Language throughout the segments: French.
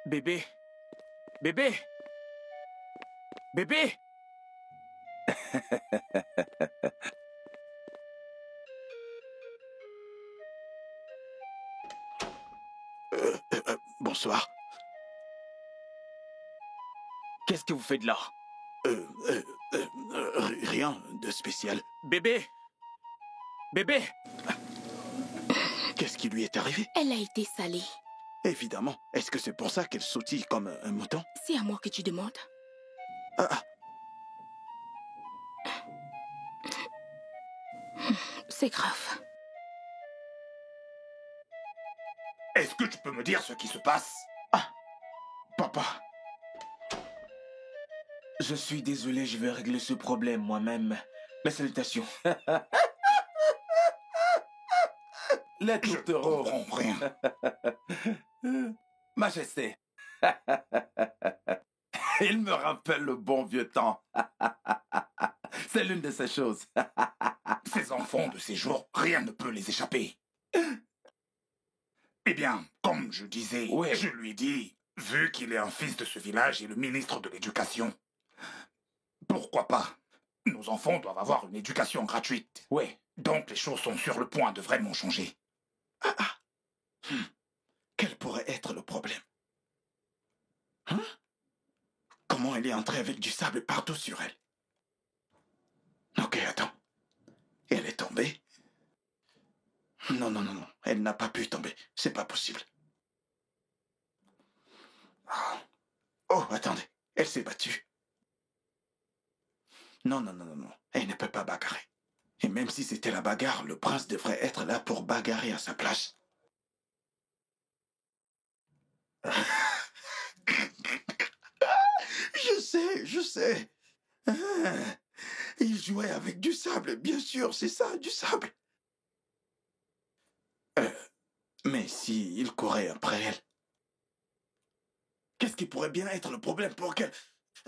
Bébé. Bébé. Bébé. Bonsoir. Qu'est-ce que vous faites là? Rien de spécial. Bébé. Bébé. Qu'est-ce qui lui est arrivé? Elle a été salée. Évidemment. Est-ce que c'est pour ça qu'elle sautille comme un mouton? C'est à moi que tu demandes. Ah, C'est grave. Est-ce que tu peux me dire ce qui se passe? Papa. Je suis désolé, je vais régler ce problème moi-même. Mes salutations. Les Je tourtereaux. comprends rien. Majesté. Il me rappelle le bon vieux temps. C'est l'une de ces choses. Ces enfants de ces jours, rien ne peut les échapper. Eh bien, comme je disais, Oui. je lui dis, vu qu'il est un fils de ce village et le ministre de l'Éducation, pourquoi pas? Nos enfants doivent avoir une éducation gratuite. Oui. Donc les choses sont sur le point de vraiment changer. quel pourrait être le problème? Hein? Comment elle est entrée avec du sable partout sur elle? Ok, attends. Elle est tombée? Non, non, non, non. Elle n'a pas pu tomber. C'est pas possible. Oh, attendez. Elle s'est battue. Non, non, non, non, non. Elle ne peut pas bagarrer. Et même si c'était la bagarre, le prince devrait être là pour bagarrer à sa place. Je sais. Ah, il jouait avec du sable, bien sûr, c'est ça, du sable. Mais si il courait après elle, qu'est-ce qui pourrait bien être le problème pour qu'elle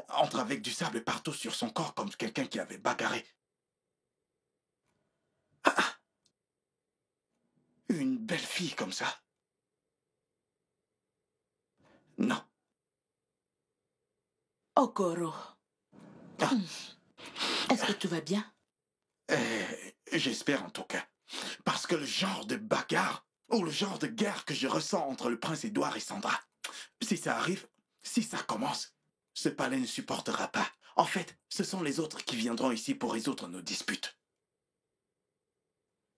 entre avec du sable partout sur son corps comme quelqu'un qui avait bagarré? Une belle fille comme ça? Non. Okoro. Ah. Est-ce que tout va bien? J'espère en tout cas. Parce que le genre de bagarre ou le genre de guerre que je ressens entre le prince Édouard et Sandra, si ça arrive, si ça commence, ce palais ne supportera pas. En fait, ce sont les autres qui viendront ici pour résoudre nos disputes.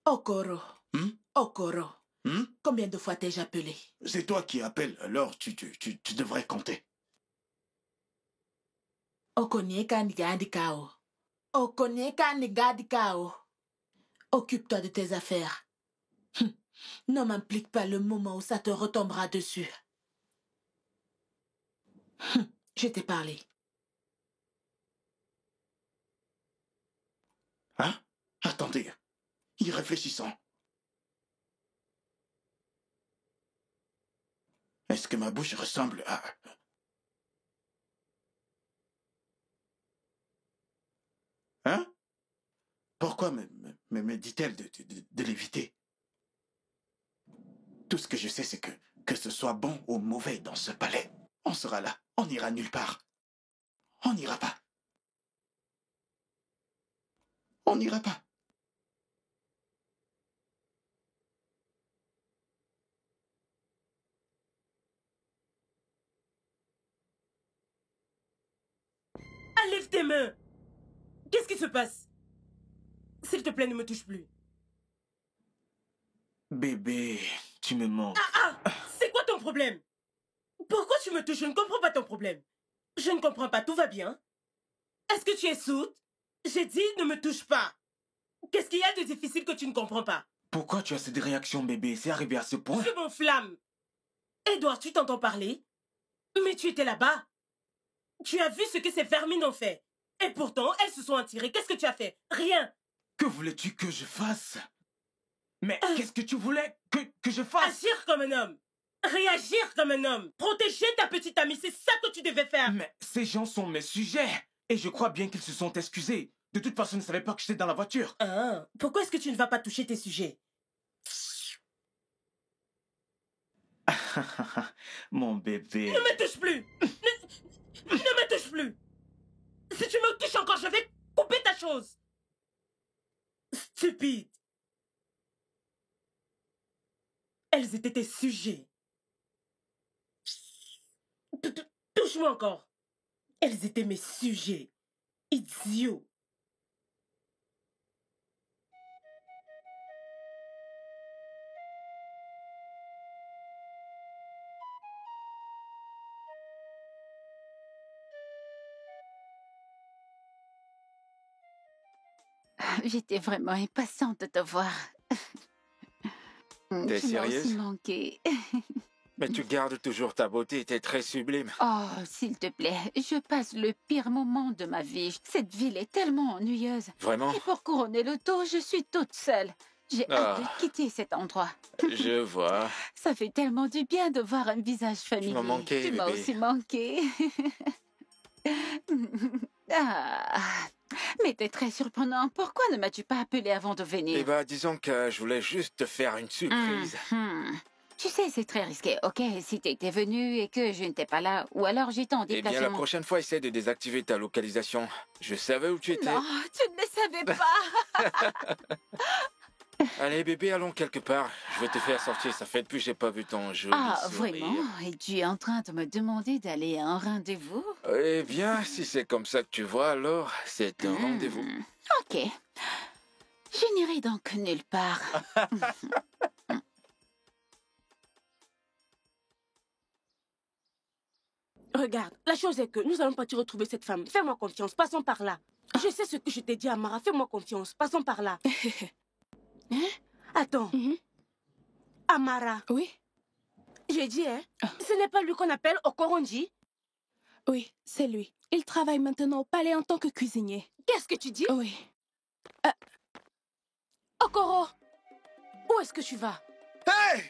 Okoro. Hmm? Okoro. Hmm? Combien de fois t'ai-je appelé? C'est toi qui appelles, alors tu devrais compter. Okonyeka Nigadikao. Okonyeka Nigadikao. Occupe-toi de tes affaires. Ne m'implique pas le moment où ça te retombera dessus. Je t'ai parlé. Hein? Attendez. Y réfléchissons. Est-ce que ma bouche ressemble à... Hein? Pourquoi me dit-elle de l'éviter? Tout ce que je sais, c'est que ce soit bon ou mauvais dans ce palais, on sera là. On n'ira nulle part. On n'ira pas. On n'ira pas. Lève tes mains. Qu'est-ce qui se passe? S'il te plaît, ne me touche plus. Bébé, tu me manques. C'est quoi ton problème? Pourquoi tu me touches? Je ne comprends pas ton problème. Je ne comprends pas, tout va bien? Est-ce que tu es sourde? J'ai dit ne me touche pas. Qu'est-ce qu'il y a de difficile que tu ne comprends pas? Pourquoi tu as cette réaction, bébé? C'est arrivé à ce point? Je m'enflamme. Edouard, tu t'entends parler? Mais tu étais là-bas. Tu as vu ce que ces vermines ont fait. Et pourtant, elles se sont attirées. Qu'est-ce que tu as fait? Rien. Que voulais-tu que je fasse? Mais qu'est-ce que tu voulais que je fasse? Agir comme un homme. Réagir comme un homme. Protéger ta petite amie, c'est ça que tu devais faire. Mais ces gens sont mes sujets. Et je crois bien qu'ils se sont excusés. De toute façon, ils ne savaient pas que j'étais dans la voiture. Pourquoi est-ce que tu ne vas pas toucher tes sujets? Mon bébé. Ne me touche plus. Ne me touche plus. Si tu me touches encore, je vais couper ta chose. Stupide. Elles étaient tes sujets. Touche-moi encore. Elles étaient mes sujets. Idiot. J'étais vraiment impatiente de te voir. T'es Tu m'as aussi sérieuse? manqué. Mais tu gardes toujours ta beauté, t'es très sublime. Oh, s'il te plaît, je passe le pire moment de ma vie. Cette ville est tellement ennuyeuse. Vraiment? Et pour couronner le tout, je suis toute seule. J'ai hâte de quitter cet endroit. Je vois. Ça fait tellement du bien de voir un visage familier. m'as manqué, Tu m'as bébé. aussi manqué. Ah, mais t'es très surprenant. Pourquoi ne m'as-tu pas appelé avant de venir? Eh ben, disons que je voulais juste te faire une surprise. Tu sais, c'est très risqué, ok? Si t'étais venu et que je n'étais pas là, ou alors j'étais en Eh bien, la déplacement. prochaine fois, essaie de désactiver ta localisation. Je savais où tu étais. Non, tu ne le savais pas. Allez, bébé, allons quelque part. Je vais te faire sortir. Ça fait depuis que j'ai pas vu ton joli Ah, sourire. vraiment? Et tu es en train de me demander d'aller à un rendez-vous? Eh bien, si c'est comme ça que tu vois, alors c'est un rendez-vous. Ok. Je n'irai donc nulle part. Regarde, la chose est que nous allons pas te retrouver cette femme. Fais-moi confiance, passons par là. Je sais ce que je t'ai dit, Amara. Fais-moi confiance, passons par là. Attends. Amara, Oui, j'ai dit, hein, ce n'est pas lui qu'on appelle Okoronji. oui, c'est lui. Il travaille maintenant au palais en tant que cuisinier. Qu'est-ce que tu dis? Oui. Okoro, où est-ce que tu vas? Hey!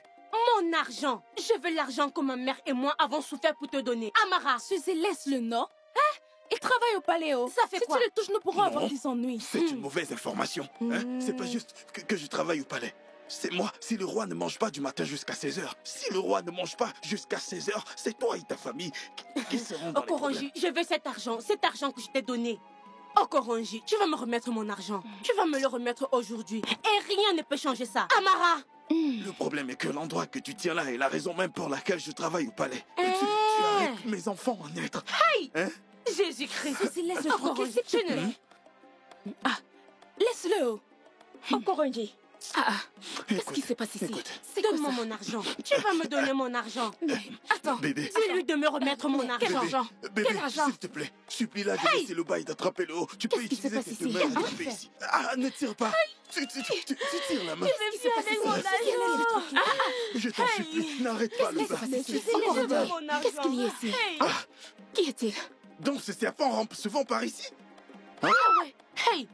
Mon argent. Je veux l'argent que ma mère et moi avons souffert pour te donner. Amara, Suzy, laisse-le, non? Hein? Il travaille au palais. ça fait Si quoi? tu le touches, nous pourrons Non. avoir des ennuis. C'est une mauvaise information. Hein? C'est pas juste que je travaille au palais. C'est moi. Si le roi ne mange pas du matin jusqu'à 16h, si le roi ne mange pas jusqu'à 16h, c'est toi et ta famille qui seront dans les Okoronji, problèmes. je veux cet argent que je t'ai donné. Okoronji, tu vas me remettre mon argent. Tu vas me le remettre aujourd'hui. Et rien ne peut changer ça. Amara! Le problème est que l'endroit que tu tiens là est la raison même pour laquelle je travaille au palais. Et tu arrêtes mes enfants en être. Jésus-Christ! Suzy, laisse-le Okoronji, tranquille, s'il tu te ne... plaît. Laisse-le. Okoronji, Qu'est-ce qui s'est passé ici? Écoute, C'est quoi donne-moi ça? mon argent. Tu vas me donner mon argent. Attends. bébé, Dis-lui de me remettre mon argent. bébé, Quel argent? s'il te plaît, supplie-la de laisser le bail d'attraper le haut. Tu peux Qu'est-ce qui se utiliser passe tes ici? mains à Hein? attraper ici. Ah, ne tire pas. Tu tires la main. Qu'est-ce qui s'est passé? Mon argent. Je t'en supplie, n'arrête pas le Qu'est-ce bas. qui s'est passé? Je veux Encore un mon argent. Qu'est-ce qu'il y a ici? Hey! Qui est-il? Donc ces serpents rampent souvent par ici? Hey!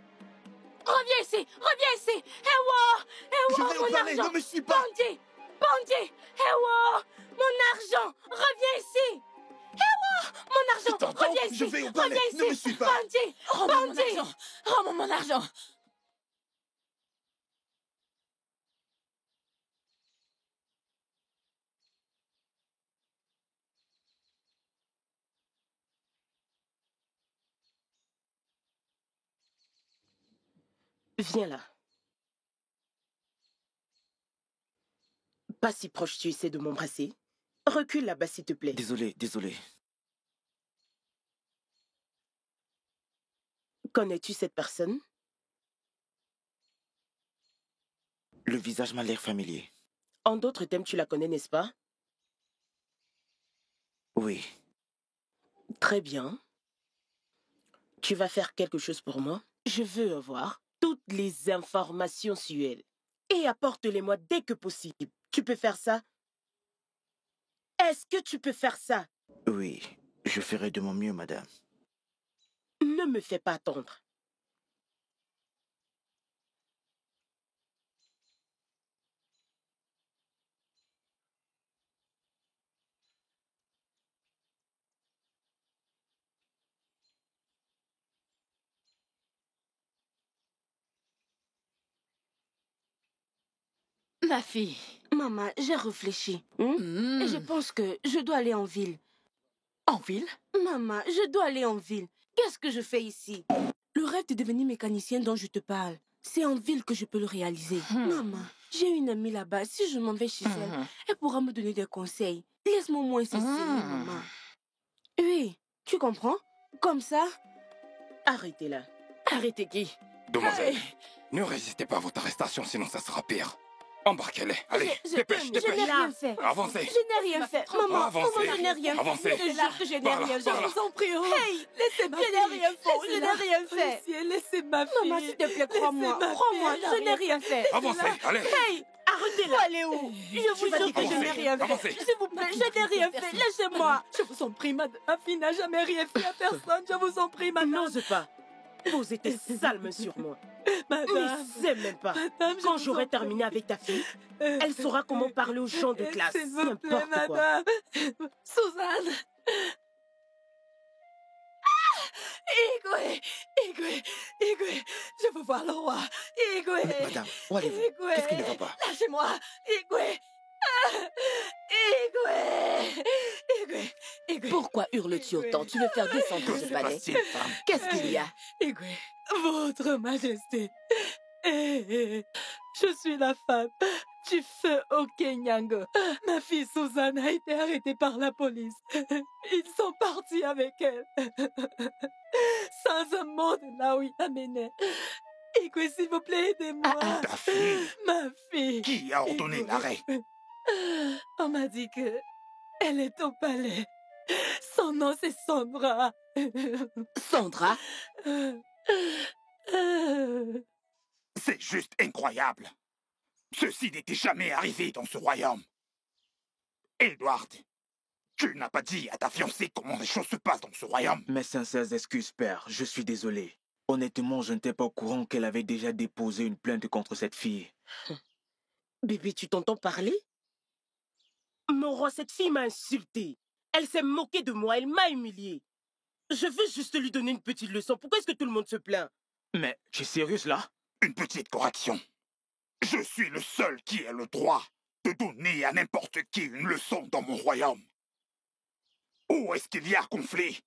Reviens ici! Reviens ici! Ewo! Je Ewo, vais au mon palais, argent! ne me suis pas. Bandit! Bandit! Ewo! Mon argent! Reviens ici! Ewo! Mon argent! T'entends? Reviens ici! Je vais au palais, Reviens ne me ici! suis pas. Bandit! Rends-moi mon Bandit! argent. Rends-moi mon argent. Viens là. Pas si proche tu essaies de m'embrasser. Recule là-bas s'il te plaît. Désolé, désolé. Connais-tu cette personne? Le visage m'a l'air familier. En d'autres termes, tu la connais, n'est-ce pas? Oui. Très bien. Tu vas faire quelque chose pour moi. Je veux avoir toutes les informations sur elle. Et apporte-les-moi dès que possible. Tu peux faire ça? Est-ce que tu peux faire ça? Oui, je ferai de mon mieux, madame. Ne me fais pas attendre. Ma fille. Maman, j'ai réfléchi. Et je pense que je dois aller en ville. En ville? Maman, je dois aller en ville. Qu'est-ce que je fais ici? Le rêve de devenir mécanicienne dont je te parle, c'est en ville que je peux le réaliser. Maman, j'ai une amie là-bas. Si je m'en vais chez elle, elle pourra me donner des conseils. Laisse-moi au moins essayer, maman. Oui, tu comprends? Comme ça. Arrêtez-la. Arrêtez qui? Demoiselle, ne résistez pas à votre arrestation, sinon ça sera pire. Embarquez-les. Allez, dépêche, Je dépêche. n'ai rien fait. Avancez. Je n'ai rien fait. Maman, Avancez. maman, je n'ai rien fait. Avancez. Je te jure que je n'ai Par là, rien fait. par là. Je vous en prie, oh. Hey, Laissez-moi. je n'ai rien fait. Je n'ai rien fait. Policier, laissez ma fille. Maman, s'il te plaît, crois-moi. Laissez ma Crois-moi, fille, je n'ai rien fait. Avancez, allez. Hey, Arrêtez-la. allez où? Je vous jure que je n'ai rien fait. Avancez. S'il vous plaît, je n'ai rien fait. Laissez-moi. Je vous en prie, madame. Ma fille n'a jamais rien fait à personne. Je vous en prie, madame. N'ose pas. Posez tes sales mains sur moi. Madame. Ne sais même pas. Madame, je Quand vous j'aurai en terminé avec ta fille, elle saura comment parler aux gens de classe. S'il vous plaît, N'importe quoi. madame. Suzanne. Igwe, je veux voir le roi. Igwe. Madame, où allez-vous? Igwe. Qu'est-ce qui ne va pas? Lâchez-moi. Igwe. Igwe. Pourquoi hurles-tu autant? Tu veux faire descendre Que ce se palais? passe-t-il, femme? Qu'est-ce qu'il y a? Igwe, votre majesté. Je suis la femme du feu Okenyango. Ma fille Suzanne a été arrêtée par la police. Ils sont partis avec elle. Sans un mot de là où il la menait. Igwe, s'il vous plaît, aidez-moi. Ta fille? Ma fille. Qui a ordonné Igwe. l'arrêt? On m'a dit que elle est au palais. Son nom, c'est Sandra. Sandra? C'est juste incroyable. Ceci n'était jamais arrivé dans ce royaume. Edward, tu n'as pas dit à ta fiancée comment les choses se passent dans ce royaume. Mes sincères excuses, père. Je suis désolé. Honnêtement, je n'étais pas au courant qu'elle avait déjà déposé une plainte contre cette fille. Bébé, tu t'entends parler? Mon roi, cette fille m'a insulté. Elle s'est moquée de moi, elle m'a humilié. Je veux juste lui donner une petite leçon. Pourquoi est-ce que tout le monde se plaint? Mais tu es sérieuse là? Une petite correction. Je suis le seul qui ait le droit de donner à n'importe qui une leçon dans mon royaume. Où est-ce qu'il y a conflit?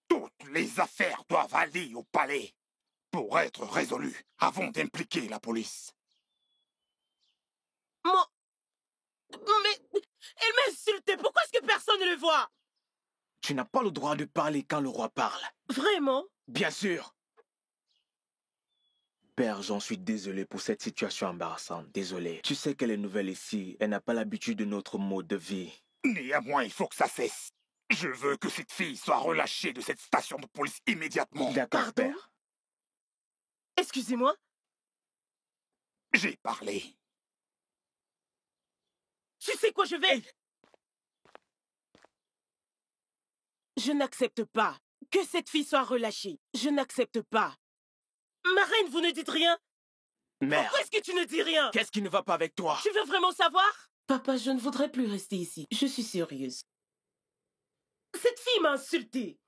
Toutes les affaires doivent aller au palais pour être résolues avant d'impliquer la police. Moi... Mais... Elle m'a insulté. Pourquoi est-ce que personne ne le voit? Tu n'as pas le droit de parler quand le roi parle. Vraiment? Bien sûr. Père, j'en suis désolé pour cette situation embarrassante. Désolé. Tu sais qu'elle est nouvelle ici. Elle n'a pas l'habitude de notre mode de vie. Néanmoins, il faut que ça cesse. Je veux que cette fille soit relâchée de cette station de police immédiatement. D'accord, Pardon? père. Excusez-moi? J'ai parlé. Tu sais quoi, je vais... Je n'accepte pas que cette fille soit relâchée. Je n'accepte pas. Ma reine, vous ne dites rien? Mère, Pourquoi est-ce que tu ne dis rien? qu'est-ce qui ne va pas avec toi? Tu veux vraiment savoir? Papa, je ne voudrais plus rester ici. Je suis sérieuse. Cette fille m'a insultée.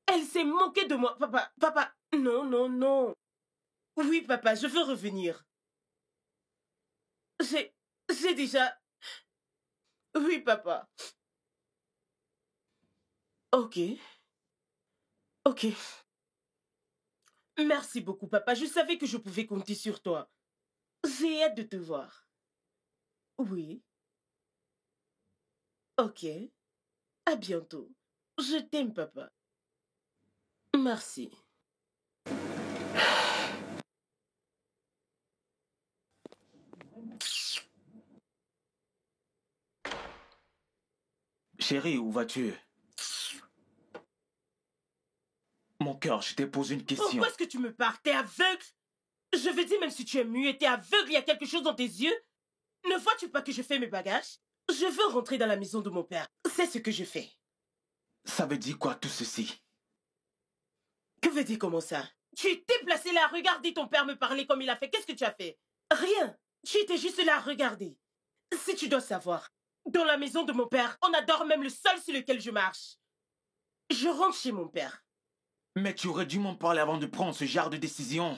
Elle s'est moquée de moi. Papa, non, non, non. Oui, papa, je veux revenir. J'ai déjà... Oui, papa. Ok. Ok. Merci beaucoup, papa. Je savais que je pouvais compter sur toi. J'ai hâte de te voir. Oui. Ok. À bientôt. Je t'aime, papa. Merci. Chérie, où vas-tu? Mon cœur, je t'ai posé une question. Pourquoi est-ce que tu me parles? T'es aveugle? Je veux dire, même si tu es muet, t'es aveugle, il y a quelque chose dans tes yeux? Ne vois-tu pas que je fais mes bagages? Je veux rentrer dans la maison de mon père. C'est ce que je fais. Ça veut dire quoi tout ceci? Que veut dire comment ça? Tu t'es placé là à regarder ton père me parler comme il a fait. Qu'est-ce que tu as fait? Rien. Tu étais juste là à regarder. Si tu dois savoir, dans la maison de mon père, on adore même le sol sur lequel je marche. Je rentre chez mon père. Mais tu aurais dû m'en parler avant de prendre ce genre de décision.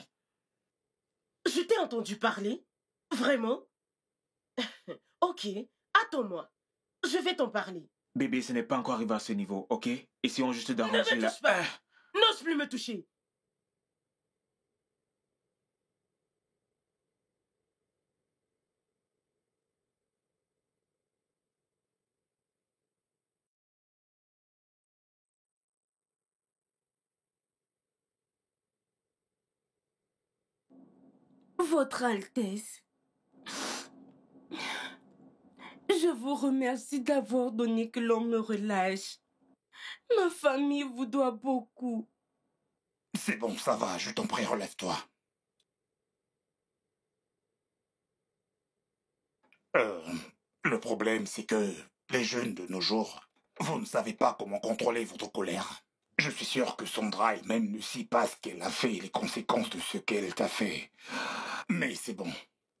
Je t'ai entendu parler? Vraiment? Ok, attends-moi. Je vais t'en parler. Bébé, ce n'est pas encore arrivé à ce niveau, ok? Essayons juste Ne d'arranger me la... touche pas. N'ose plus me toucher. Votre Altesse, je vous remercie d'avoir donné que l'on me relâche. Ma famille vous doit beaucoup. C'est bon, ça va, je t'en prie, relève-toi. Le problème, c'est que les jeunes de nos jours, vous ne savez pas comment contrôler votre colère. Je suis sûr que Sondra elle-même ne sait pas ce qu'elle a fait et les conséquences de ce qu'elle t'a fait. Mais c'est bon.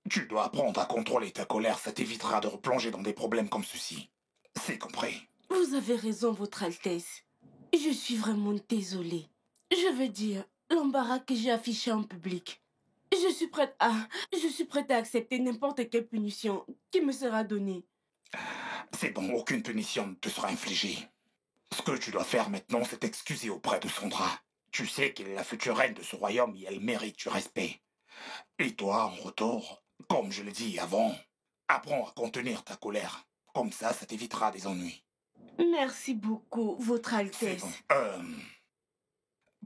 Tu dois apprendre à contrôler ta colère, ça t'évitera de replonger dans des problèmes comme ceci. C'est compris. Vous avez raison, Votre Altesse. Je suis vraiment désolée. Je veux dire, l'embarras que j'ai affiché en public. Je suis prête à accepter n'importe quelle punition qui me sera donnée. C'est bon, aucune punition ne te sera infligée. Ce que tu dois faire maintenant, c'est t'excuser auprès de Sondra. Tu sais qu'elle est la future reine de ce royaume et elle mérite du respect. Et toi, en retour, comme je l'ai dit avant, apprends à contenir ta colère. Comme ça t'évitera des ennuis. Merci beaucoup, Votre Altesse. Bon.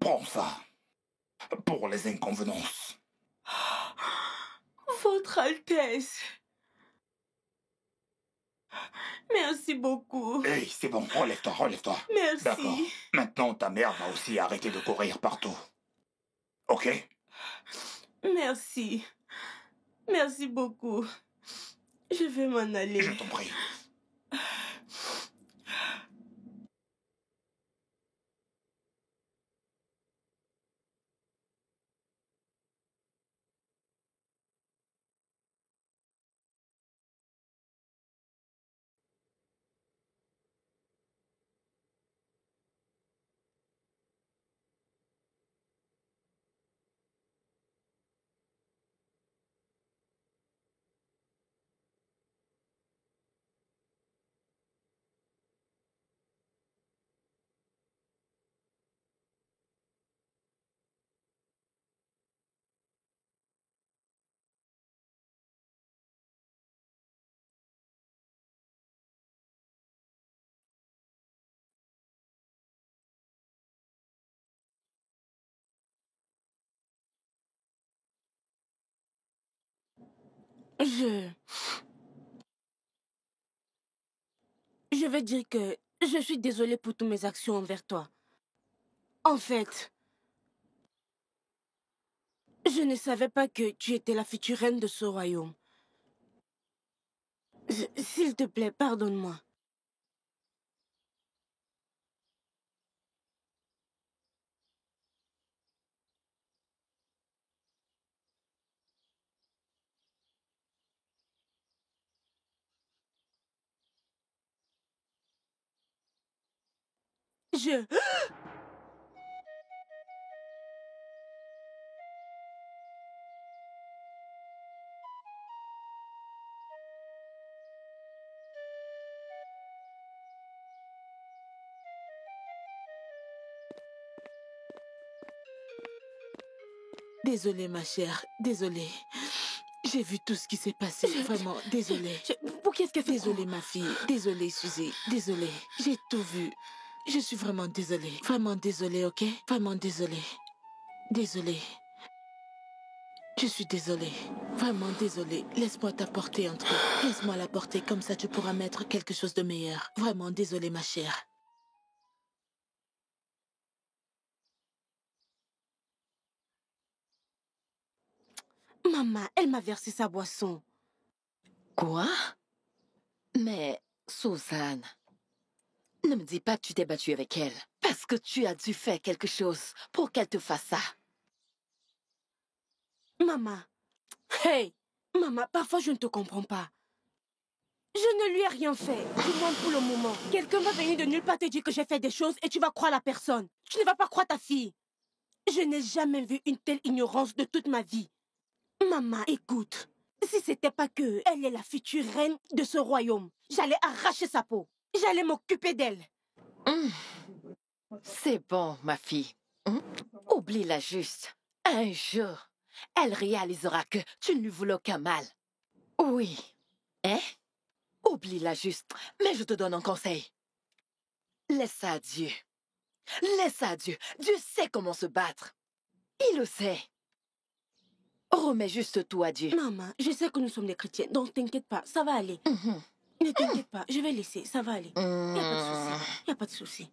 Prends ça. Pour les inconvenances. Votre Altesse. Merci beaucoup. Hey, c'est bon, relève-toi, relève-toi. Merci. D'accord. Maintenant, ta mère va aussi arrêter de courir partout. Ok? Merci. Merci beaucoup. Je vais m'en aller. Je t'en prie. Je veux dire que je suis désolée pour toutes mes actions envers toi. En fait, je ne savais pas que tu étais la future reine de ce royaume. S'il te plaît, pardonne-moi. Je... Désolée, ma chère, désolée. J'ai vu tout ce qui s'est passé, vraiment, désolée. Pour qu'est-ce qu'elle fait? Désolée, ma fille, désolée, Suzy, désolée. J'ai tout vu. Je suis vraiment désolée, ok? Vraiment désolée. Désolée. Je suis désolée, vraiment désolée. Laisse-moi t'apporter un truc. Laisse-moi l'apporter, comme ça tu pourras mettre quelque chose de meilleur. Vraiment désolée, ma chère. Maman, elle m'a versé sa boisson. Quoi? Mais, Suzanne, ne me dis pas que tu t'es battue avec elle. Parce que tu as dû faire quelque chose pour qu'elle te fasse ça. Maman. Hey! Maman, parfois je ne te comprends pas. Je ne lui ai rien fait, du moins pour le moment. Quelqu'un va venir de nulle part te dire que j'ai fait des choses et tu vas croire la personne. Tu ne vas pas croire ta fille. Je n'ai jamais vu une telle ignorance de toute ma vie. Maman, écoute. Si c'était pas que elle est la future reine de ce royaume, j'allais arracher sa peau. J'allais m'occuper d'elle. C'est bon, ma fille. Oublie-la juste. Un jour, elle réalisera que tu ne lui voulais aucun mal. Oui. Hein? Oublie-la juste. Mais je te donne un conseil. Laisse ça à Dieu. Laisse ça à Dieu. Dieu sait comment se battre. Il le sait. Remets juste tout à Dieu. Maman, je sais que nous sommes des chrétiens, donc t'inquiète pas, ça va aller. Ne t'inquiète pas, je vais laisser, ça va aller. Y a pas de souci, y a pas de souci.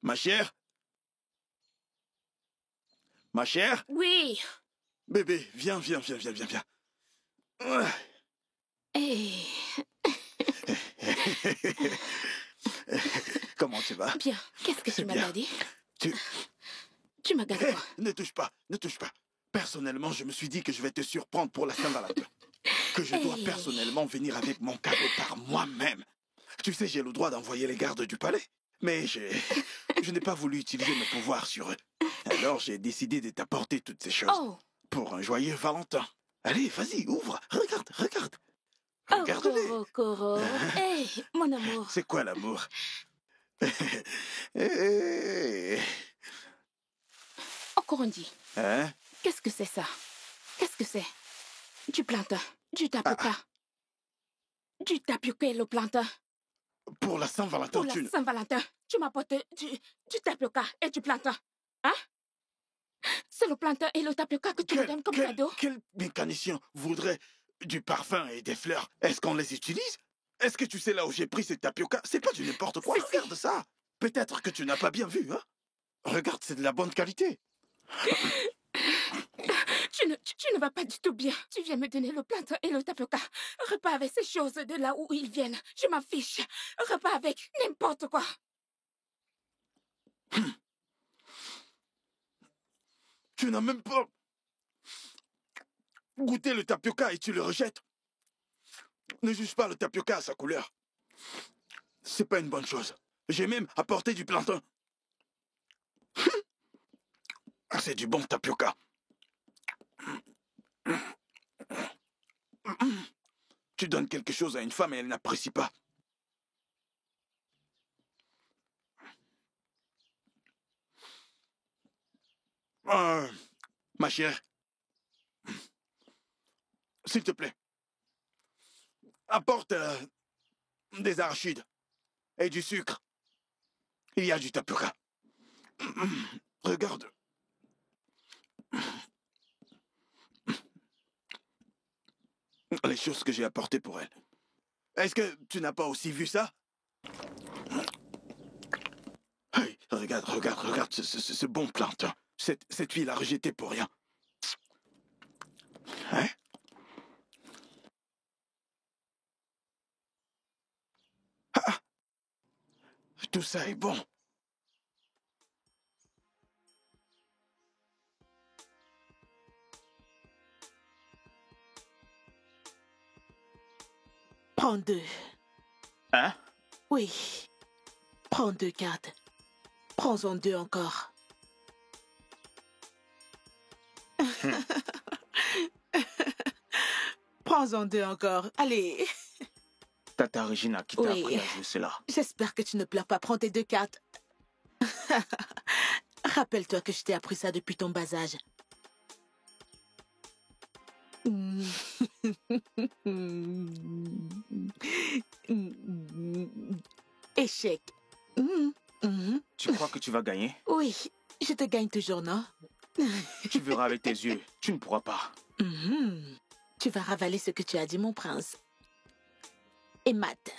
Ma chère? Ma chère? Oui. Bébé, viens. Hey. Comment tu vas? Bien, qu'est-ce que tu m'as gardé? Tu m'as gardé quoi? Ne touche pas. Personnellement, je me suis dit que je vais te surprendre pour la Saint-Valentin. Que je dois personnellement venir avec mon cadeau par moi-même. Tu sais, j'ai le droit d'envoyer les gardes du palais. Mais je n'ai pas voulu utiliser mes pouvoirs sur eux. Alors j'ai décidé de t'apporter toutes ces choses. Pour un joyeux Valentin. Allez, vas-y, ouvre. Regarde. Regarde-les. Coro. Hey, mon amour. C'est quoi l'amour? Okorondi. Hein? Qu'est-ce que c'est ça? Qu'est-ce que c'est? Du plantain. Du tapioca. Du tapioca et le plantain. Pour la Saint-Valentin, Pour la Saint-Valentin, tu m'apportes du tapioca et du plantain. Hein? C'est le plantain et le tapioca que tu me donnes comme cadeau? Quel mécanicien voudrait du parfum et des fleurs? Est-ce qu'on les utilise? Est-ce que tu sais là où j'ai pris ces tapioca? C'est pas du n'importe quoi. Regarde ça. Peut-être que tu n'as pas bien vu, hein? Regarde, c'est de la bonne qualité. Tu ne vas pas du tout bien. Tu viens me donner le plantain et le tapioca. Repas avec ces choses de là où ils viennent. Je m'en fiche. Repas avec n'importe quoi. Tu n'as même pas goûté le tapioca et tu le rejettes. Ne juge pas le tapioca à sa couleur. C'est pas une bonne chose. J'ai même apporté du plantain. C'est du bon tapioca. Tu donnes quelque chose à une femme et elle n'apprécie pas. Ma chère, s'il te plaît, apporte des arachides et du sucre. Il y a du tapioca. Regarde. Les choses que j'ai apportées pour elle. Est-ce que tu n'as pas aussi vu ça? Hey, regarde ce bon plantain. Cette fille l'a rejeté pour rien. Hein? Ah, tout ça est bon. Prends 2. Hein? Oui. Prends 2 cartes. Prends-en 2 encore. Prends-en 2 encore. Allez. Tata Regina qui t'a appris à jouer cela. J'espère que tu ne pleures pas. Prends tes 2 cartes. Rappelle-toi que je t'ai appris ça depuis ton bas âge. Échec. Tu crois que tu vas gagner? Oui, je te gagne toujours, non? Tu verras avec tes yeux. Tu ne pourras pas. Tu Tu vas ravaler ce que tu as dit, mon prince. Et Matt,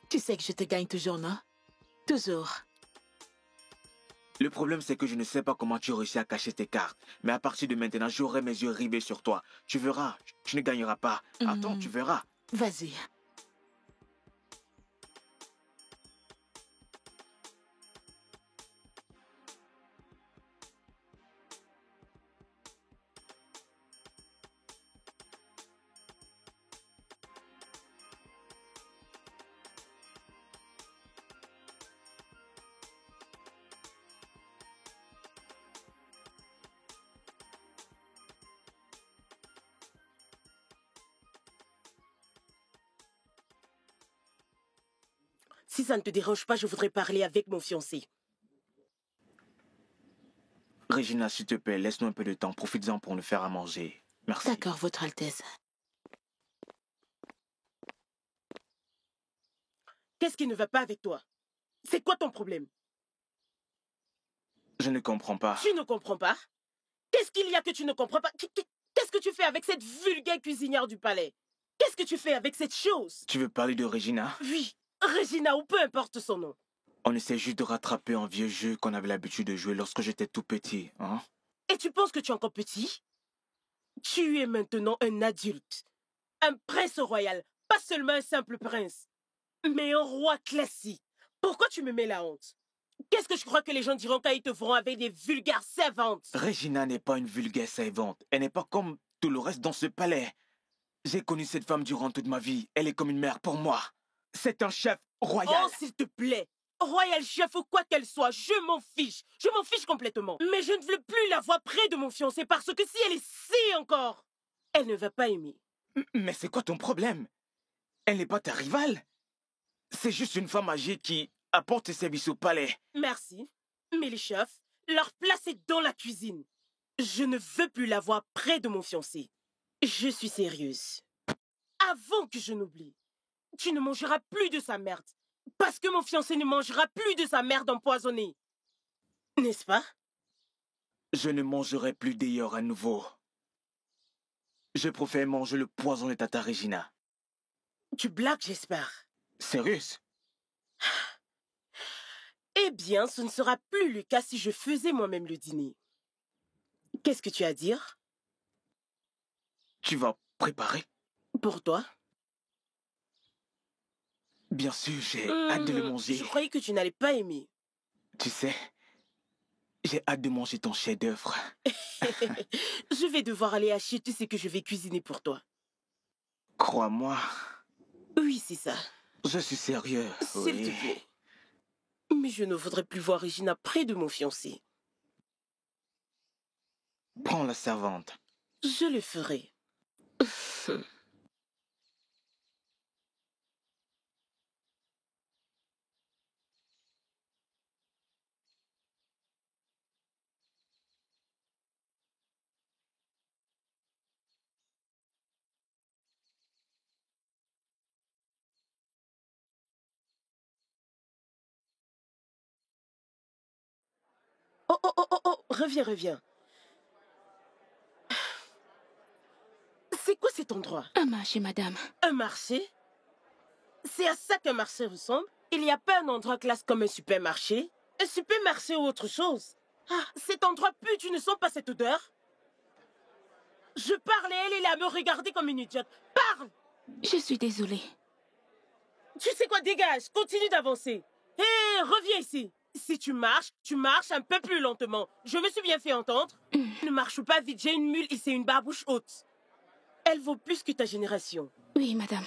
tu sais que je te gagne toujours, non? Toujours. Le problème, c'est que je ne sais pas comment tu réussis à cacher tes cartes. Mais à partir de maintenant, j'aurai mes yeux rivés sur toi. Tu verras, tu ne gagneras pas. Attends, tu verras. Vas-y. Si ça ne te dérange pas, je voudrais parler avec mon fiancé. Regina, s'il te plaît, laisse-nous un peu de temps. Profites-en pour nous faire à manger. Merci. D'accord, Votre Altesse. Qu'est-ce qui ne va pas avec toi? C'est quoi ton problème? Je ne comprends pas. Tu ne comprends pas? Qu'est-ce qu'il y a que tu ne comprends pas? Qu'est-ce que tu fais avec cette vulgaire cuisinière du palais? Qu'est-ce que tu fais avec cette chose? Tu veux parler de Regina? Oui, Regina, ou peu importe son nom. On essaie juste de rattraper un vieux jeu qu'on avait l'habitude de jouer lorsque j'étais tout petit, hein? Et tu penses que tu es encore petit? Tu es maintenant un adulte. Un prince royal. Pas seulement un simple prince, mais un roi classique. Pourquoi tu me mets la honte? Qu'est-ce que je crois que les gens diront quand ils te verront avec des vulgaires servantes? Regina n'est pas une vulgaire servante. Elle n'est pas comme tout le reste dans ce palais. J'ai connu cette femme durant toute ma vie. Elle est comme une mère pour moi. C'est un chef royal. Oh, s'il te plaît. Royal chef ou quoi qu'elle soit, je m'en fiche. Je m'en fiche complètement. Mais je ne veux plus la voir près de mon fiancé parce que si elle est si encore, elle ne va pas aimer. Mais c'est quoi ton problème? Elle n'est pas ta rivale. C'est juste une femme âgée qui apporte ses services au palais. Merci. Mais les chefs, leur place est dans la cuisine. Je ne veux plus la voir près de mon fiancé. Je suis sérieuse. Avant que je n'oublie, tu ne mangeras plus de sa merde. Parce que mon fiancé ne mangera plus de sa merde empoisonnée. N'est-ce pas? Je ne mangerai plus d'ailleurs à nouveau. Je préfère manger le poison de Tata Regina. Tu blagues, j'espère. Sérieux? Eh bien, ce ne sera plus le cas si je faisais moi-même le dîner. Qu'est-ce que tu as à dire? Tu vas préparer? Pour toi? Bien sûr, j'ai hâte de le manger. Je croyais que tu n'allais pas aimer. Tu sais, j'ai hâte de manger ton chef-d'œuvre. Je vais devoir aller acheter ce que je vais cuisiner pour toi. Crois-moi. Oui, c'est ça. Je suis sérieux. S'il te plaît. Mais je ne voudrais plus voir Regina près de mon fiancé. Prends la servante. Je le ferai. Oh, reviens. C'est quoi cet endroit? Un marché, madame. Un marché? C'est à ça qu'un marché ressemble? Il n'y a pas un endroit classe comme un supermarché? Un supermarché ou autre chose? Ah, cet endroit pue, tu ne sens pas cette odeur? Je parle et elle est là à me regarder comme une idiote. Parle! Je suis désolée. Tu sais quoi, dégage, continue d'avancer. Hé, reviens ici. Si tu marches un peu plus lentement. Je me suis bien fait entendre. Ne marche pas vite, j'ai une mule et c'est une barbouche haute. Elle vaut plus que ta génération. Oui, madame.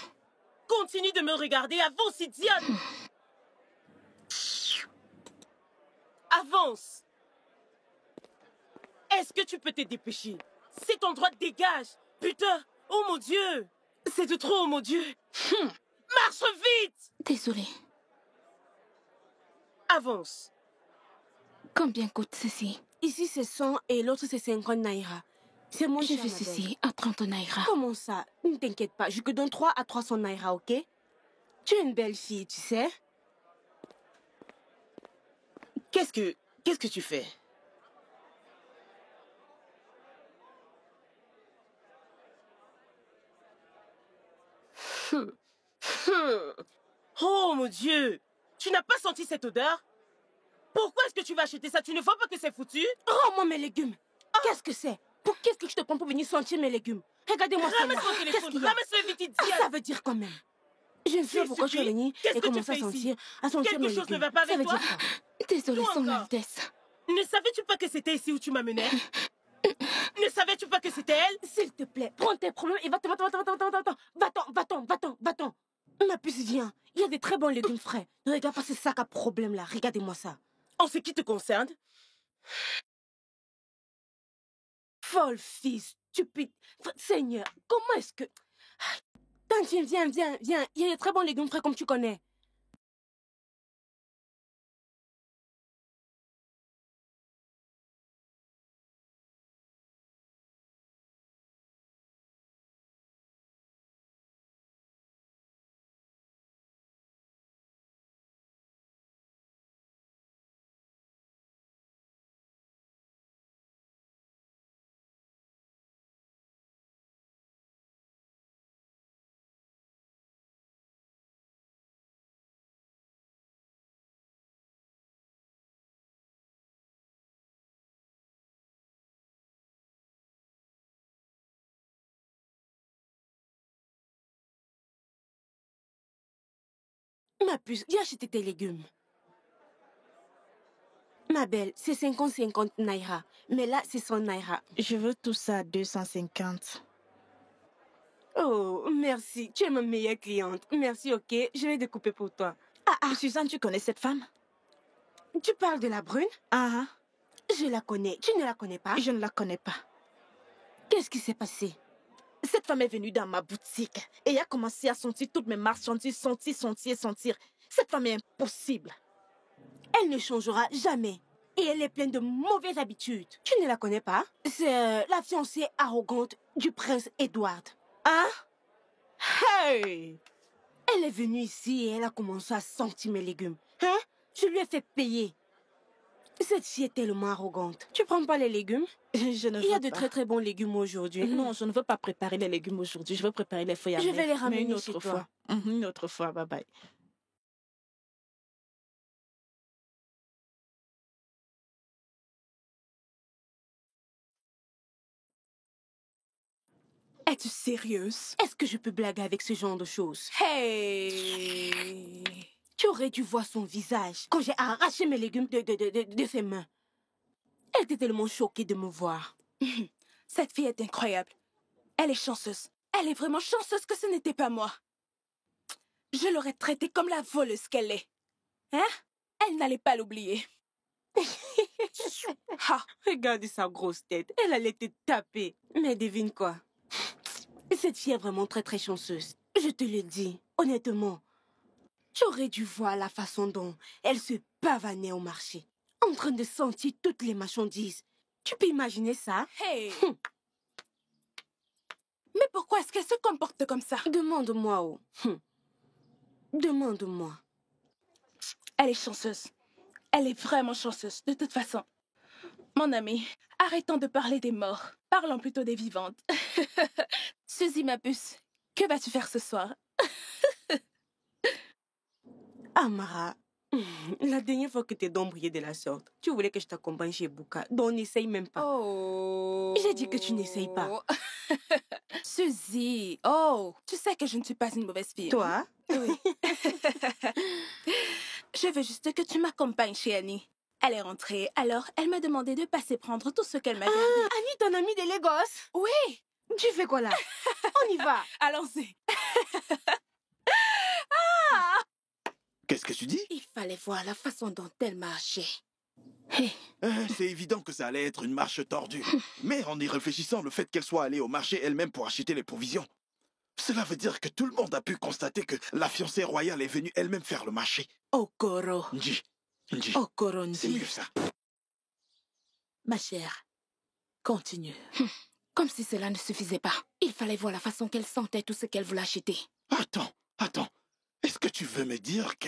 Continue de me regarder, avance, idiote. Avance. Est-ce que tu peux te dépêcher? Cet endroit dégage. Putain, oh mon Dieu. C'est de trop, oh mon Dieu. Marche vite. Désolée. Avance. Combien coûte ceci? Ici, c'est 100 et l'autre, c'est 50 naira. C'est mon Je cher, fais madame. ceci à 30 naira. Comment ça? Ne t'inquiète pas, je te donne 3 à 300 naira, ok? Tu es une belle fille, tu sais? Qu'est-ce que tu fais? Oh mon Dieu! Tu n'as pas senti cette odeur? Pourquoi est-ce que tu vas acheter ça? Tu ne vois pas que c'est foutu? Rends-moi mes légumes. Qu'est-ce que c'est? Qu'est-ce que je te prends pour venir sentir mes légumes? Regardez-moi ça. Ramasse mon téléphone, ramasse-le vite, idiot. Ça veut dire quand même. Je ne sais pas pourquoi tu es venu et commencer à sentir mes légumes. Quelque chose ne va pas avec toi? Désolée, Toi son encore. Altesse. Ne savais-tu pas que c'était ici où tu m'amenais? Ne savais-tu pas que c'était elle? S'il te plaît, prends tes problèmes et va-t'en. Ma puce, viens. Il y a des très bons légumes frais. Ne regarde pas ce sac à problème là. Regardez-moi ça. En ce qui te concerne? Folle fille, stupide. Seigneur, comment est-ce que... Tantine, viens. Il y a des très bons légumes frais comme tu connais. Ma puce, viens acheter tes légumes. Ma belle, c'est 50 naira. Mais là, c'est 100 naira. Je veux tout ça à 250. Oh, merci. Tu es ma meilleure cliente. Merci, ok. Je vais découper pour toi. Suzanne, tu connais cette femme? Tu parles de la brune? Ah. Je la connais. Tu ne la connais pas? Je ne la connais pas. Qu'est-ce qui s'est passé? Cette femme est venue dans ma boutique et a commencé à sentir toutes mes marchandises, sentir. Cette femme est impossible. Elle ne changera jamais. Et elle est pleine de mauvaises habitudes. Tu ne la connais pas? C'est la fiancée arrogante du prince Edward. Hein? Hey! Elle est venue ici et elle a commencé à sentir mes légumes. Hein? Je lui ai fait payer. Cette fille est tellement arrogante. Tu prends pas les légumes? Je ne veux pas. Il y a de très très bons légumes aujourd'hui. Non, je ne veux pas préparer les légumes aujourd'hui. Je veux préparer les feuilles à Je vais les ramener une chez autre toi. fois. Une autre fois, bye bye. Es-tu sérieuse? Est-ce que je peux blaguer avec ce genre de choses? Hey! Tu aurais dû voir son visage quand j'ai arraché mes légumes de ses mains. Elle était tellement choquée de me voir. Cette fille est incroyable. Elle est chanceuse. Elle est vraiment chanceuse que ce n'était pas moi. Je l'aurais traitée comme la voleuse qu'elle est. Hein? Elle n'allait pas l'oublier. Regarde sa grosse tête. Elle allait te taper. Mais devine quoi? Cette fille est vraiment très très chanceuse. Je te le dis, honnêtement. Tu aurais dû voir la façon dont elle se pavanait au marché, en train de sentir toutes les marchandises. Tu peux imaginer ça? Hey! Mais pourquoi est-ce qu'elle se comporte comme ça? Demande-moi, oh. Demande-moi. Elle est chanceuse. Elle est vraiment chanceuse, de toute façon. Mon ami, arrêtons de parler des morts. Parlons plutôt des vivantes. Suzy, ma puce, que vas-tu faire ce soir? Amara, la dernière fois que tes dents brillaient de la sorte, tu voulais que je t'accompagne chez Bouka, donc n'essaye même pas. Oh! J'ai dit que tu n'essayes pas. Suzy, oh! Tu sais que je ne suis pas une mauvaise fille. Toi? Oui. Je veux juste que tu m'accompagnes chez Annie. Elle est rentrée, alors elle m'a demandé de passer prendre tout ce qu'elle m'a gardé. Annie, ton amie de Lagos? Oui! Tu fais quoi là? On y va. Allons-y. Qu'est-ce que tu dis? Il fallait voir la façon dont elle marchait. C'est évident que ça allait être une marche tordue. Mais en y réfléchissant, le fait qu'elle soit allée au marché elle-même pour acheter les provisions, cela veut dire que tout le monde a pu constater que la fiancée royale est venue elle-même faire le marché. Okoro. Nji. Okoro, C'est mieux ça. Ma chère, continue. Comme si cela ne suffisait pas. Il fallait voir la façon qu'elle sentait tout ce qu'elle voulait acheter. Attends. Est-ce que tu veux me dire que